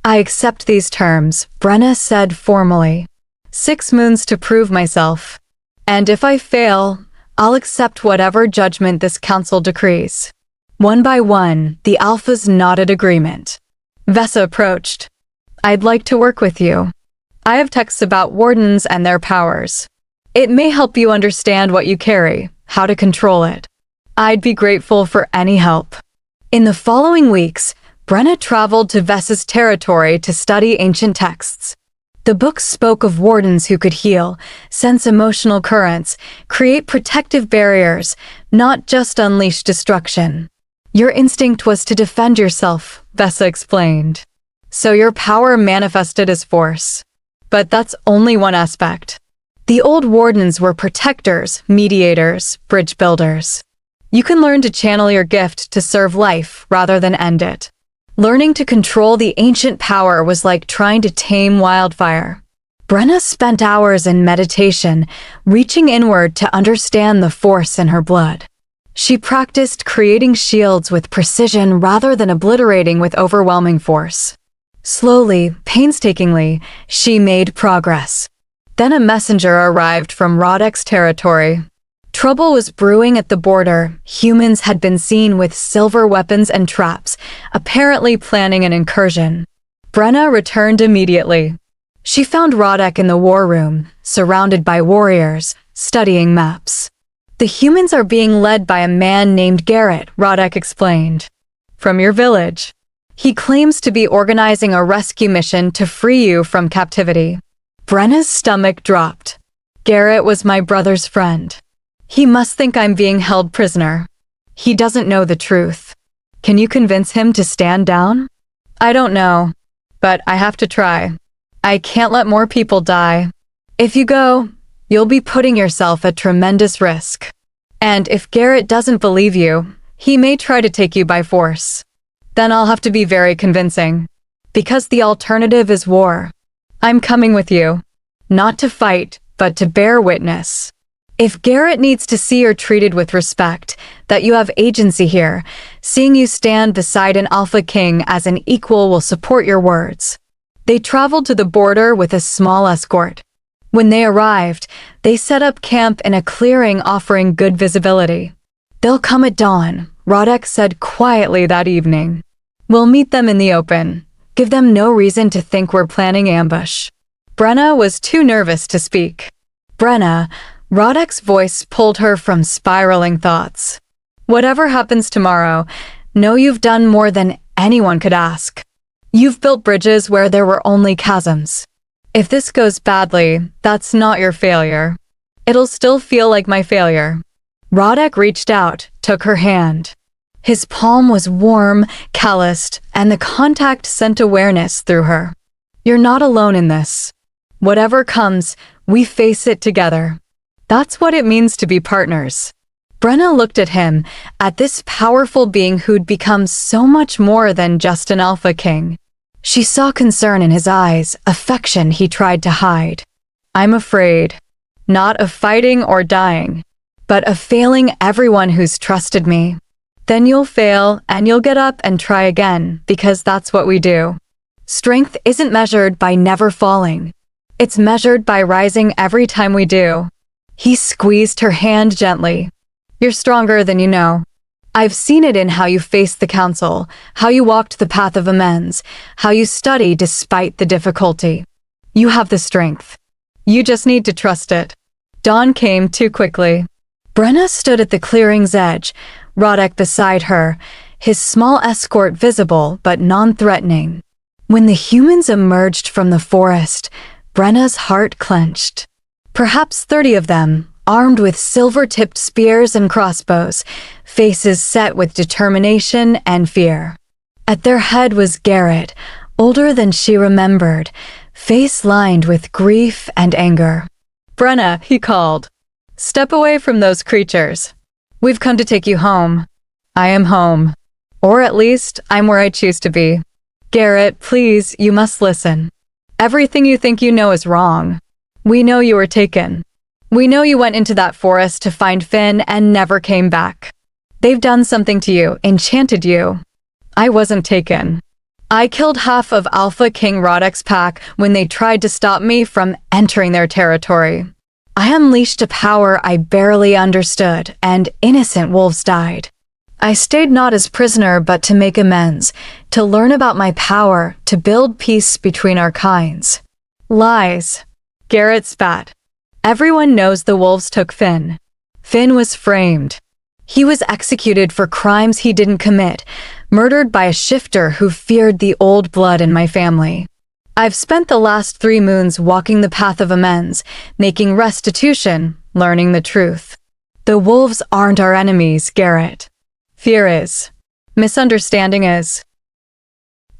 "I accept these terms," Brenna said formally. 6 moons to prove myself. And if I fail, I'll accept whatever judgment this council decrees. One by one, the alphas nodded agreement. Vesa approached. "I'd like to work with you. I have texts about wardens and their powers. It may help you understand what you carry, how to control it. I'd be grateful for any help." In the following weeks, Brenna traveled to Vesa's territory to study ancient texts. The books spoke of wardens who could heal, sense emotional currents, create protective barriers, not just unleash destruction. "Your instinct was to defend yourself," Vesa explained. "So your power manifested as force. But that's only one aspect. The old wardens were protectors, mediators, bridge builders. You can learn to channel your gift to serve life rather than end it. Learning to control the ancient power was like trying to tame wildfire." Brenna spent hours in meditation, reaching inward to understand the force in her blood. She practiced creating shields with precision rather than obliterating with overwhelming force. Slowly, painstakingly, she made progress. Then a messenger arrived from Rodek's territory. Trouble was brewing at the border. Humans had been seen with silver weapons and traps, apparently planning an incursion. Brenna returned immediately. She found Rodek in the war room, surrounded by warriors, studying maps. "The humans are being led by a man named Garrett," Rodek explained. "From your village. He claims to be organizing a rescue mission to free you from captivity." Brenna's stomach dropped. "Garrett was my brother's friend. He must think I'm being held prisoner. He doesn't know the truth. Can you convince him to stand down?" "I don't know, but I have to try. I can't let more people die. If you go, you'll be putting yourself at tremendous risk. And if Garrett doesn't believe you, he may try to take you by force. Then I'll have to be very convincing. Because the alternative is war. I'm coming with you. Not to fight, but to bear witness. If Garrett needs to see you're treated with respect, that you have agency here, seeing you stand beside an Alpha King as an equal will support your words." They traveled to the border with a small escort. When they arrived, they set up camp in a clearing offering good visibility. "They'll come at dawn," Rodek said quietly that evening. "We'll meet them in the open. Give them no reason to think we're planning ambush." Brenna was too nervous to speak. "Brenna," Rodek's voice pulled her from spiraling thoughts. "Whatever happens tomorrow, know you've done more than anyone could ask. You've built bridges where there were only chasms. If this goes badly, that's not your failure. It'll still feel like my failure." Rodek reached out, took her hand. His palm was warm, calloused, and the contact sent awareness through her. "You're not alone in this. Whatever comes, we face it together. That's what it means to be partners." Brenna looked at him, at this powerful being who'd become so much more than just an Alpha King. She saw concern in his eyes, affection he tried to hide. "I'm afraid. Not of fighting or dying, but of failing everyone who's trusted me. Then you'll fail, and you'll get up and try again, because that's what we do. Strength isn't measured by never falling. It's measured by rising every time we do." He squeezed her hand gently. "You're stronger than you know. I've seen it in how you faced the council, how you walked the path of amends, how you study despite the difficulty. You have the strength. You just need to trust it." Dawn came too quickly. Brenna stood at the clearing's edge, Rodek beside her, his small escort visible but non-threatening. When the humans emerged from the forest, Brenna's heart clenched. Perhaps 30 of them, armed with silver-tipped spears and crossbows, faces set with determination and fear. At their head was Garrett, older than she remembered, face lined with grief and anger. "Brenna," he called. "Step away from those creatures. We've come to take you home." "I am home. Or at least, I'm where I choose to be." "Garrett, please, you must listen. Everything you think you know is wrong. We know you were taken. We know you went into that forest to find Finn and never came back. They've done something to you, enchanted you. I wasn't taken. I killed half of Alpha King Rodek's pack when they tried to stop me from entering their territory. I unleashed a power I barely understood, and innocent wolves died. I stayed not as prisoner but to make amends, to learn about my power, to build peace between our kinds. Lies. Garrett spat. Everyone knows the wolves took Finn. Finn was framed. He was executed for crimes he didn't commit, murdered by a shifter who feared the old blood in my family. I've spent the last 3 moons walking the path of amends, making restitution, learning the truth. The wolves aren't our enemies, Garrett. Fear is. Misunderstanding is.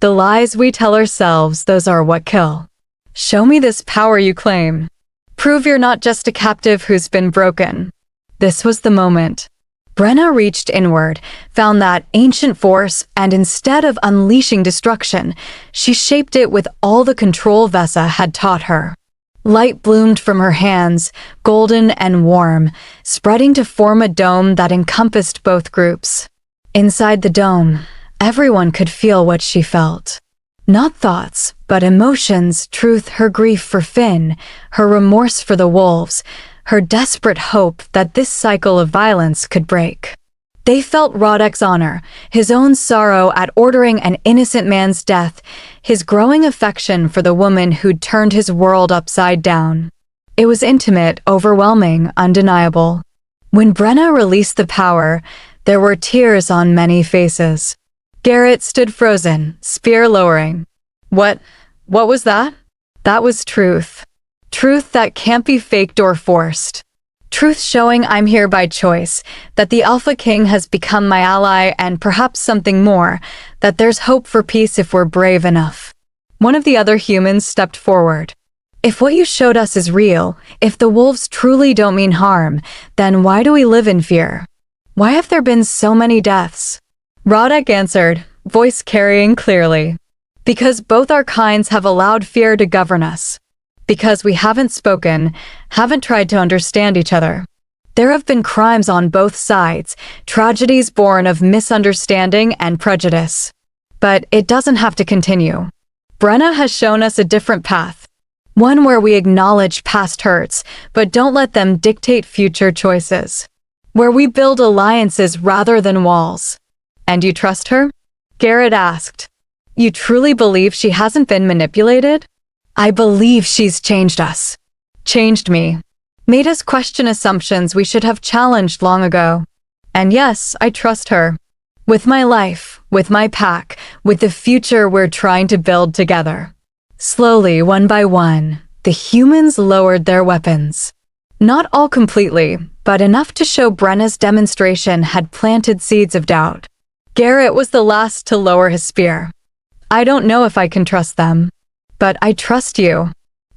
The lies we tell ourselves, those are what kill. Show me this power you claim. Prove you're not just a captive who's been broken. This was the moment. Brenna reached inward, found that ancient force, and instead of unleashing destruction, she shaped it with all the control Vesa had taught her. Light bloomed from her hands, golden and warm, spreading to form a dome that encompassed both groups. Inside the dome, everyone could feel what she felt. Not thoughts, but emotions, truth, her grief for Finn, her remorse for the wolves, her desperate hope that this cycle of violence could break. They felt Rodek's honor, his own sorrow at ordering an innocent man's death, his growing affection for the woman who'd turned his world upside down. It was intimate, overwhelming, undeniable. When Brenna released the power, there were tears on many faces. Garrett stood frozen, spear lowering. What was that? That was truth. Truth that can't be faked or forced. Truth showing I'm here by choice, that the Alpha King has become my ally and perhaps something more, that there's hope for peace if we're brave enough. One of the other humans stepped forward. If what you showed us is real, if the wolves truly don't mean harm, then why do we live in fear? Why have there been so many deaths? Rodek answered, voice carrying clearly. Because both our kinds have allowed fear to govern us. Because we haven't spoken, haven't tried to understand each other. There have been crimes on both sides, tragedies born of misunderstanding and prejudice. But it doesn't have to continue. Brenna has shown us a different path. One where we acknowledge past hurts, but don't let them dictate future choices. Where we build alliances rather than walls. And you trust her? Garrett asked. You truly believe she hasn't been manipulated? I believe she's changed us. Changed me. Made us question assumptions we should have challenged long ago. And yes, I trust her. With my life, with my pack, with the future we're trying to build together. Slowly, one by one, the humans lowered their weapons. Not all completely, but enough to show Brenna's demonstration had planted seeds of doubt. Garrett was the last to lower his spear. I don't know if I can trust them. But I trust you.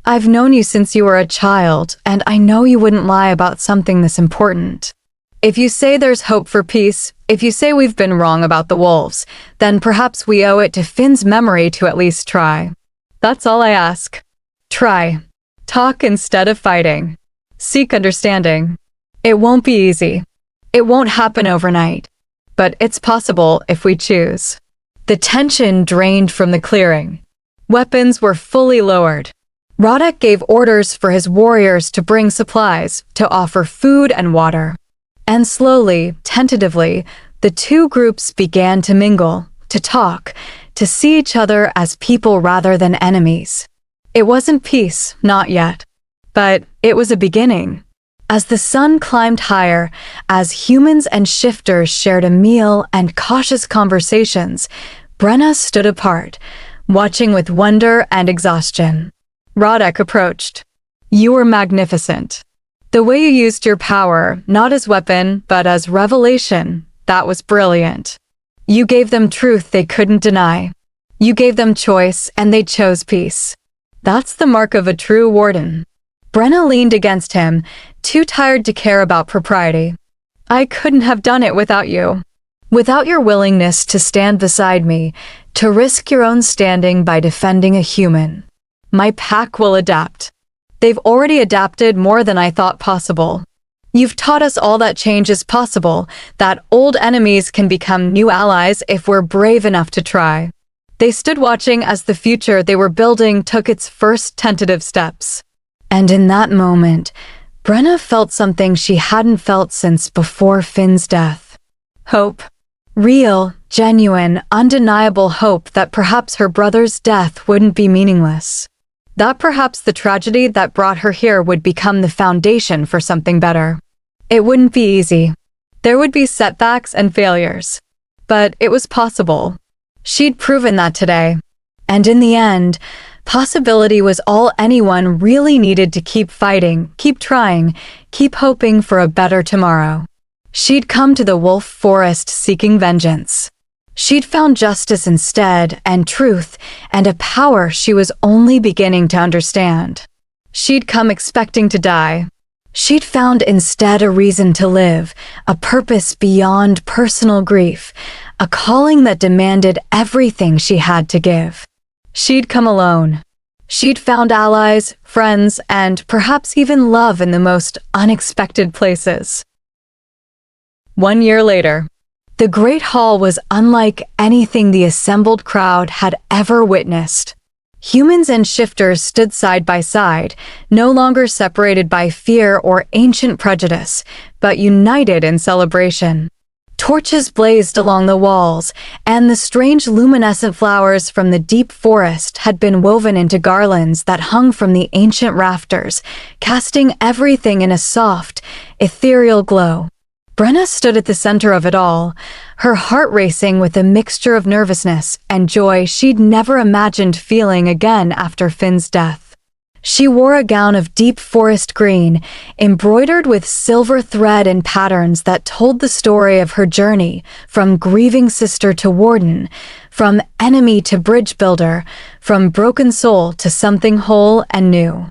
I've known you since you were a child, and I know you wouldn't lie about something this important. If you say there's hope for peace, if you say we've been wrong about the wolves, then perhaps we owe it to Finn's memory to at least try. That's all I ask. Try. Talk instead of fighting. Seek understanding. It won't be easy. It won't happen overnight. But it's possible if we choose. The tension drained from the clearing. Weapons were fully lowered. Rodek gave orders for his warriors to bring supplies, to offer food and water. And slowly, tentatively, the two groups began to mingle, to talk, to see each other as people rather than enemies. It wasn't peace, not yet. But it was a beginning. As the sun climbed higher, as humans and shifters shared a meal and cautious conversations, Brenna stood apart, watching with wonder and exhaustion. Rodek approached. You were magnificent. The way you used your power, not as weapon, but as revelation, that was brilliant. You gave them truth they couldn't deny. You gave them choice, and they chose peace. That's the mark of a true warden. Brenna leaned against him, too tired to care about propriety. I couldn't have done it without you. Without your willingness to stand beside me, to risk your own standing by defending a human. My pack will adapt. They've already adapted more than I thought possible. You've taught us all that change is possible, that old enemies can become new allies if we're brave enough to try." They stood watching as the future they were building took its first tentative steps. And in that moment, Brenna felt something she hadn't felt since before Finn's death. Hope. Real, genuine, undeniable hope that perhaps her brother's death wouldn't be meaningless. That perhaps the tragedy that brought her here would become the foundation for something better. It wouldn't be easy. There would be setbacks and failures. But it was possible. She'd proven that today. And in the end, possibility was all anyone really needed to keep fighting, keep trying, keep hoping for a better tomorrow. She'd come to the wolf forest seeking vengeance. She'd found justice instead, and truth, and a power she was only beginning to understand. She'd come expecting to die. She'd found instead a reason to live, a purpose beyond personal grief, a calling that demanded everything she had to give. She'd come alone. She'd found allies, friends, and perhaps even love in the most unexpected places. 1 year later, the Great Hall was unlike anything the assembled crowd had ever witnessed. Humans and shifters stood side by side, no longer separated by fear or ancient prejudice, but united in celebration. Torches blazed along the walls, and the strange luminescent flowers from the deep forest had been woven into garlands that hung from the ancient rafters, casting everything in a soft, ethereal glow. Brenna stood at the center of it all, her heart racing with a mixture of nervousness and joy she'd never imagined feeling again after Finn's death. She wore a gown of deep forest green, embroidered with silver thread and patterns that told the story of her journey, from grieving sister to warden, from enemy to bridge builder, from broken soul to something whole and new.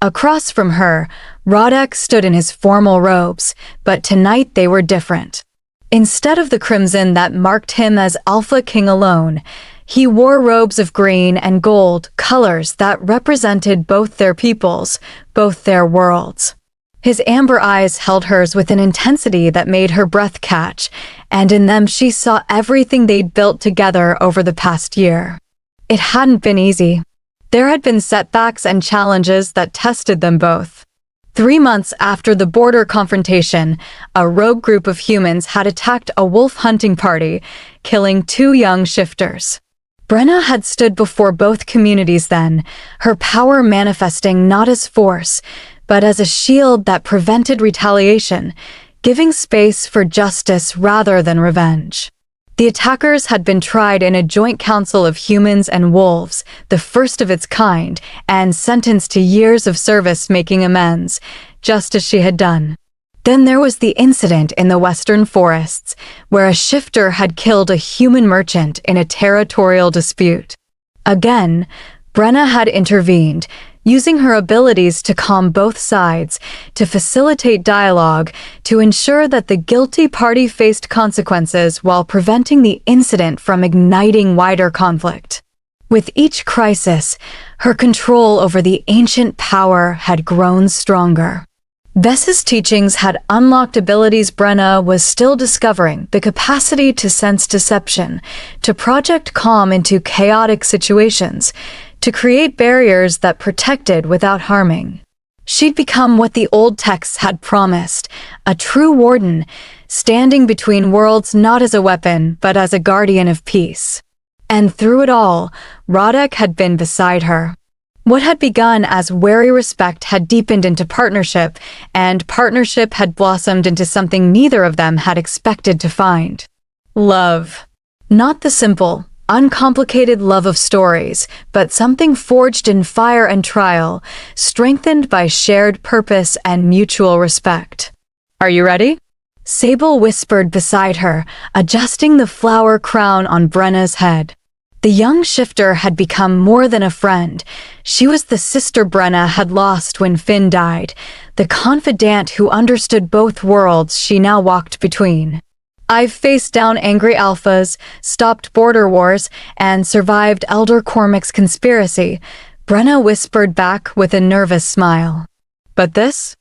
Across from her, Rodek stood in his formal robes, but tonight they were different. Instead of the crimson that marked him as Alpha King alone, he wore robes of green and gold, colors that represented both their peoples, both their worlds. His amber eyes held hers with an intensity that made her breath catch, and in them she saw everything they'd built together over the past year. It hadn't been easy. There had been setbacks and challenges that tested them both. 3 months after the border confrontation, a rogue group of humans had attacked a wolf hunting party, killing 2 young shifters. Brenna had stood before both communities then, her power manifesting not as force, but as a shield that prevented retaliation, giving space for justice rather than revenge. The attackers had been tried in a joint council of humans and wolves, the first of its kind, and sentenced to years of service making amends, just as she had done. Then there was the incident in the western forests, where a shifter had killed a human merchant in a territorial dispute. Again, Brenna had intervened, using her abilities to calm both sides, to facilitate dialogue, to ensure that the guilty party faced consequences while preventing the incident from igniting wider conflict. With each crisis, her control over the ancient power had grown stronger. Vess's teachings had unlocked abilities Brenna was still discovering, the capacity to sense deception, to project calm into chaotic situations, to create barriers that protected without harming. She'd become what the old texts had promised, a true warden, standing between worlds not as a weapon, but as a guardian of peace. And through it all, Rodek had been beside her. What had begun as wary respect had deepened into partnership, and partnership had blossomed into something neither of them had expected to find. Love. Not the simple, uncomplicated love of stories, but something forged in fire and trial, strengthened by shared purpose and mutual respect. "Are you ready?" Sable whispered beside her, adjusting the flower crown on Brenna's head. The young shifter had become more than a friend. She was the sister Brenna had lost when Finn died, the confidant who understood both worlds she now walked between. "I've faced down angry alphas, stopped border wars, and survived Elder Cormac's conspiracy," Brenna whispered back with a nervous smile. "But this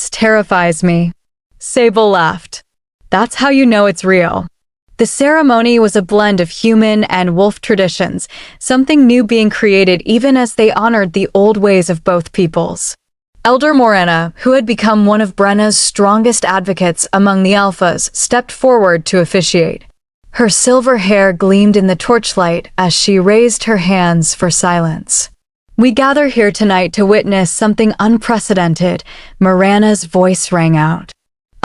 terrifies me." Sable laughed. That's how you know it's real. The ceremony was a blend of human and wolf traditions, something new being created even as they honored the old ways of both peoples. Elder Morena, who had become one of Brenna's strongest advocates among the alphas, stepped forward to officiate. Her silver hair gleamed in the torchlight as she raised her hands for silence. We gather here tonight to witness something unprecedented, Morena's voice rang out.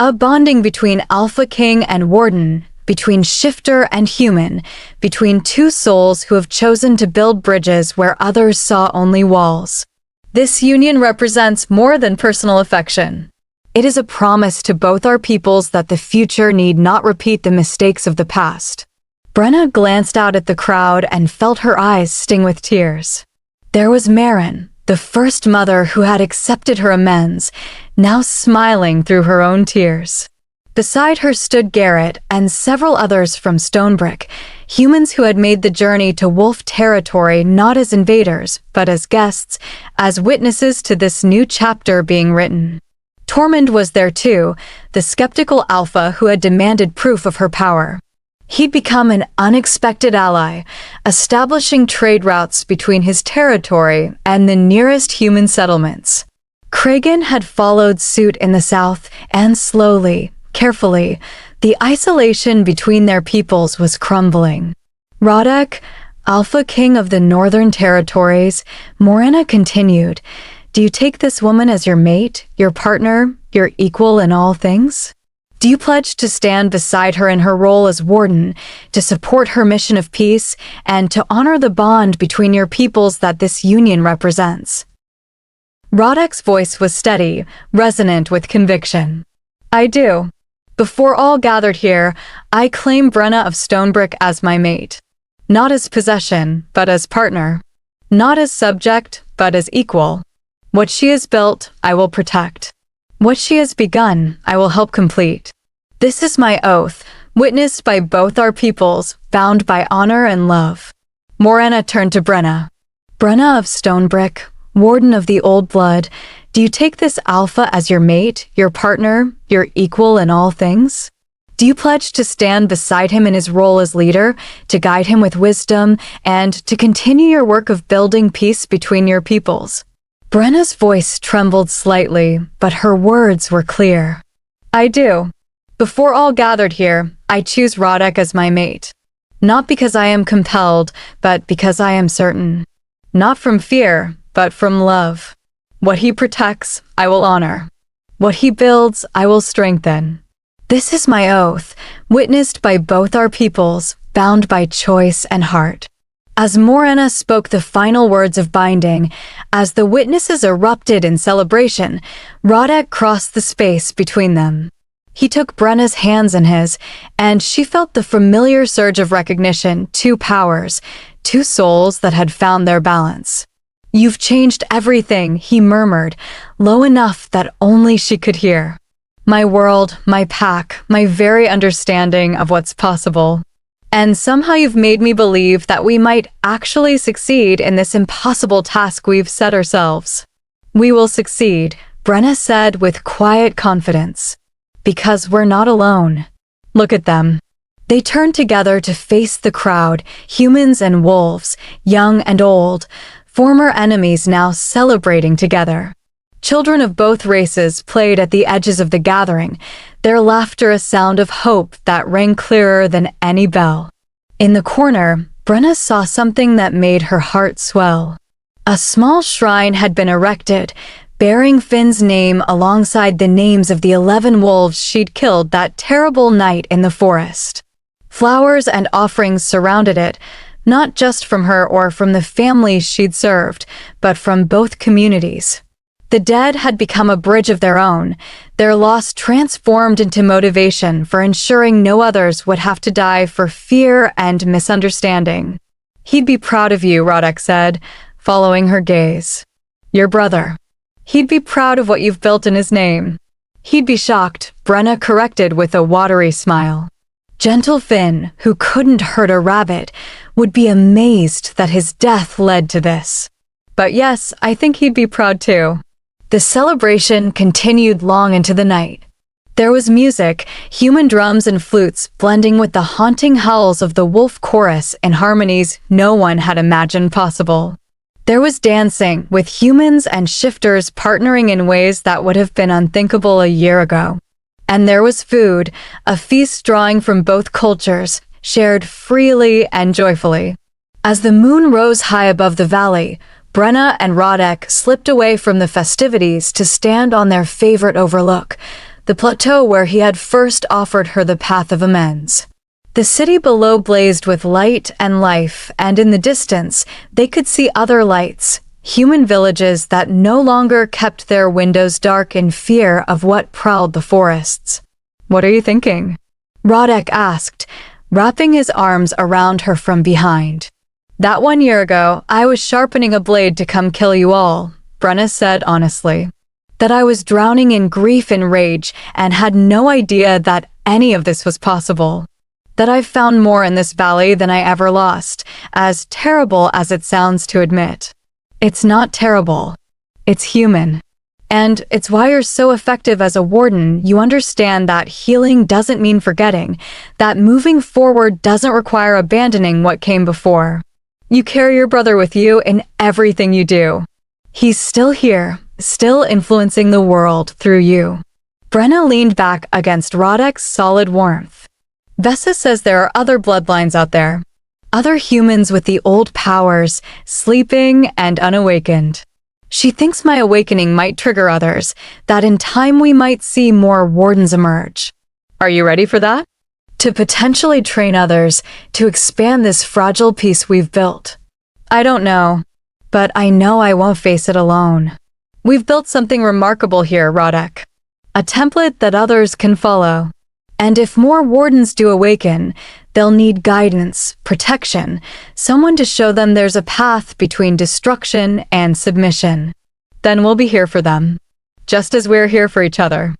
A bonding between Alpha King and Warden, between shifter and human, between two souls who have chosen to build bridges where others saw only walls. This union represents more than personal affection. It is a promise to both our peoples that the future need not repeat the mistakes of the past. Brenna glanced out at the crowd and felt her eyes sting with tears. There was Marin, the first mother who had accepted her amends, now smiling through her own tears. Beside her stood Garrett and several others from Stonebrook, humans who had made the journey to wolf territory not as invaders, but as guests, as witnesses to this new chapter being written. Tormund was there too, the skeptical alpha who had demanded proof of her power. He'd become an unexpected ally, establishing trade routes between his territory and the nearest human settlements. Kragan had followed suit in the south, and slowly, carefully, the isolation between their peoples was crumbling. Rodek, Alpha King of the Northern Territories, Morena continued, "Do you take this woman as your mate, your partner, your equal in all things? Do you pledge to stand beside her in her role as warden, to support her mission of peace, and to honor the bond between your peoples that this union represents?" Rodek's voice was steady, resonant with conviction. "I do. Before all gathered here, I claim Brenna of Stonebrook as my mate. Not as possession, but as partner. Not as subject, but as equal. What she has built, I will protect. What she has begun, I will help complete. This is my oath, witnessed by both our peoples, bound by honor and love." Morena turned to Brenna. "Brenna of Stonebrook, Warden of the Old Blood, do you take this alpha as your mate, your partner, your equal in all things? Do you pledge to stand beside him in his role as leader, to guide him with wisdom, and to continue your work of building peace between your peoples?" Brenna's voice trembled slightly, but her words were clear. "I do. Before all gathered here, I choose Rodek as my mate. Not because I am compelled, but because I am certain. Not from fear, but from love. What he protects, I will honor. What he builds, I will strengthen. This is my oath, witnessed by both our peoples, bound by choice and heart." As Morena spoke the final words of binding, as the witnesses erupted in celebration, Rodek crossed the space between them. He took Brenna's hands in his, and she felt the familiar surge of recognition, two powers, two souls that had found their balance. "You've changed everything," he murmured, low enough that only she could hear. "My world, my pack, my very understanding of what's possible. And somehow you've made me believe that we might actually succeed in this impossible task we've set ourselves." "We will succeed," Brenna said with quiet confidence. "Because we're not alone. Look at them." They turned together to face the crowd, humans and wolves, young and old, former enemies now celebrating together. Children of both races played at the edges of the gathering, their laughter a sound of hope that rang clearer than any bell. In the corner, Brenna saw something that made her heart swell. A small shrine had been erected, bearing Finn's name alongside the names of the 11 wolves she'd killed that terrible night in the forest. Flowers and offerings surrounded it, not just from her or from the families she'd served, but from both communities. The dead had become a bridge of their own, their loss transformed into motivation for ensuring no others would have to die for fear and misunderstanding. "He'd be proud of you," Rodek said, following her gaze. "Your brother. He'd be proud of what you've built in his name." "He'd be shocked," Brenna corrected with a watery smile. Gentle Finn, who couldn't hurt a rabbit, would be amazed that his death led to this. "But yes, I think he'd be proud too." The celebration continued long into the night. There was music, human drums and flutes blending with the haunting howls of the wolf chorus in harmonies no one had imagined possible. There was dancing, with humans and shifters partnering in ways that would have been unthinkable a year ago. And there was food, a feast drawing from both cultures, shared freely and joyfully. As the moon rose high above the valley, Brenna and Rodek slipped away from the festivities to stand on their favorite overlook, the plateau where he had first offered her the path of amends. The city below blazed with light and life, and in the distance, they could see other lights, human villages that no longer kept their windows dark in fear of what prowled the forests. "What are you thinking?" Rodek asked, wrapping his arms around her from behind. "That 1 year ago, I was sharpening a blade to come kill you all," Brenna said honestly. "That I was drowning in grief and rage and had no idea that any of this was possible. That I've found more in this valley than I ever lost, as terrible as it sounds to admit. It's not terrible. It's human. And it's why you're so effective as a warden. You understand that healing doesn't mean forgetting, that moving forward doesn't require abandoning what came before. You carry your brother with you in everything you do. He's still here, still influencing the world through you." Brenna leaned back against Rodek's solid warmth. "Vesa says there are other bloodlines out there. Other humans with the old powers, sleeping and unawakened. She thinks my awakening might trigger others, that in time we might see more wardens emerge. Are you ready for that? To potentially train others, to expand this fragile piece we've built. I don't know, but I know I won't face it alone. We've built something remarkable here, Rodek. A template that others can follow. And if more wardens do awaken, they'll need guidance, protection, someone to show them there's a path between destruction and submission. Then we'll be here for them, just as we're here for each other."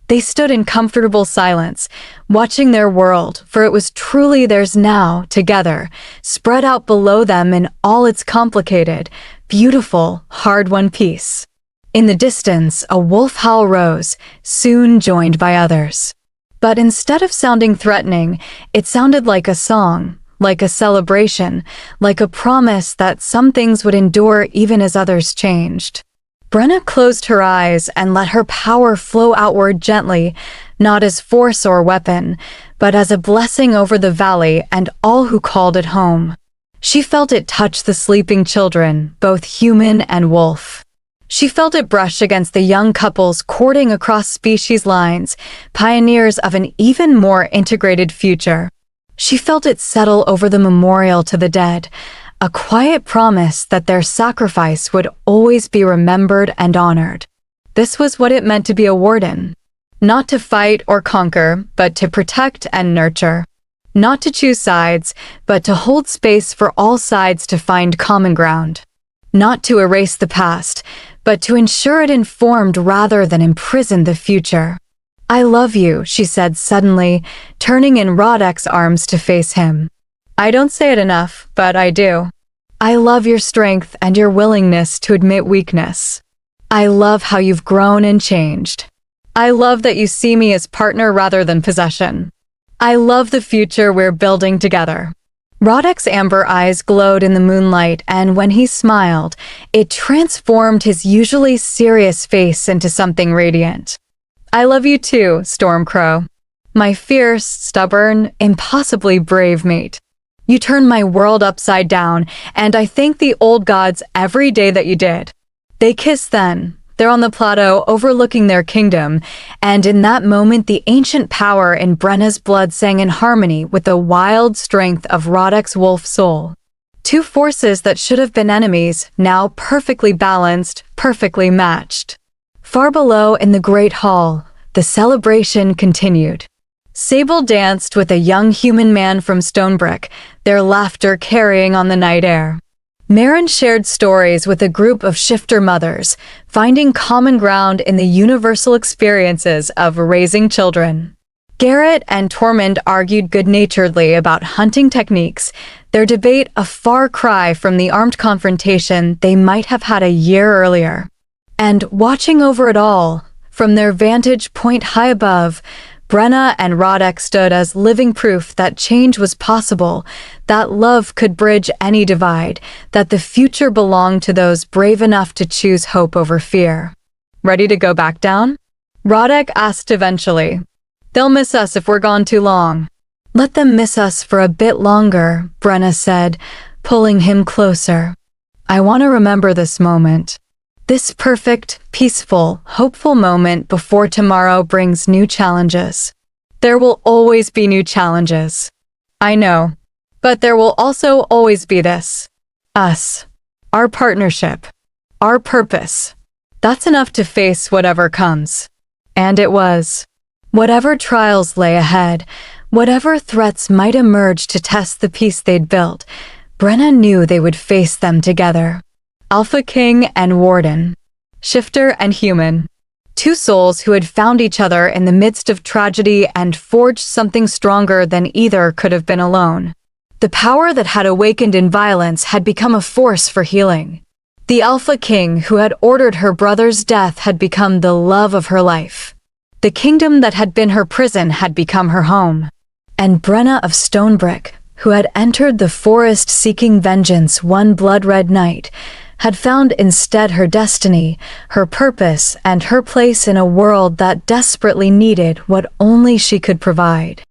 They stood in comfortable silence, watching their world, for it was truly theirs now, together, spread out below them in all its complicated, beautiful, hard-won peace. In the distance, a wolf howl rose, soon joined by others. But instead of sounding threatening, it sounded like a song, like a celebration, like a promise that some things would endure even as others changed. Brenna closed her eyes and let her power flow outward gently, not as force or weapon, but as a blessing over the valley and all who called it home. She felt it touch the sleeping children, both human and wolf. She felt it brush against the young couples courting across species lines, pioneers of an even more integrated future. She felt it settle over the memorial to the dead, a quiet promise that their sacrifice would always be remembered and honored. This was what it meant to be a warden. Not to fight or conquer, but to protect and nurture. Not to choose sides, but to hold space for all sides to find common ground. Not to erase the past, but to ensure it informed rather than imprisoned the future. "I love you," she said suddenly, turning in Rodek's arms to face him. "I don't say it enough, but I do. I love your strength and your willingness to admit weakness. I love how you've grown and changed. I love that you see me as partner rather than possession. I love the future we're building together." Rodek's amber eyes glowed in the moonlight, and when he smiled, it transformed his usually serious face into something radiant. "I love you too, Stormcrow. My fierce, stubborn, impossibly brave mate. You turned my world upside down, and I thank the old gods every day that you did." They kissed then. They're on the plateau overlooking their kingdom, and in that moment the ancient power in Brenna's blood sang in harmony with the wild strength of Rodek's wolf soul. Two forces that should have been enemies, now perfectly balanced, perfectly matched. Far below in the great hall, the celebration continued. Sable danced with a young human man from Stonebrook, their laughter carrying on the night air. Marin shared stories with a group of shifter mothers, finding common ground in the universal experiences of raising children. Garrett and Tormund argued good-naturedly about hunting techniques, their debate a far cry from the armed confrontation they might have had a year earlier. And watching over it all, From their vantage point high above, Brenna and Rodek stood as living proof that change was possible, that love could bridge any divide, that the future belonged to those brave enough to choose hope over fear. Ready to go back down? Rodek asked eventually. They'll miss us if we're gone too long. Let them miss us for a bit longer, Brenna said, pulling him closer. I want to remember this moment. This perfect, peaceful, hopeful moment before tomorrow brings new challenges. There will always be new challenges. I know. But there will also always be this. Us. Our partnership. Our purpose. That's enough to face whatever comes. And it was. Whatever trials lay ahead, whatever threats might emerge to test the peace they'd built, Brenna knew they would face them together. Alpha King and Warden. Shifter and human. Two souls who had found each other in the midst of tragedy and forged something stronger than either could have been alone. The power that had awakened in violence had become a force for healing. The Alpha King who had ordered her brother's death had become the love of her life. The kingdom that had been her prison had become her home. And Brenna of Stonebrook, who had entered the forest seeking vengeance one blood-red night, had found instead her destiny, her purpose, and her place in a world that desperately needed what only she could provide.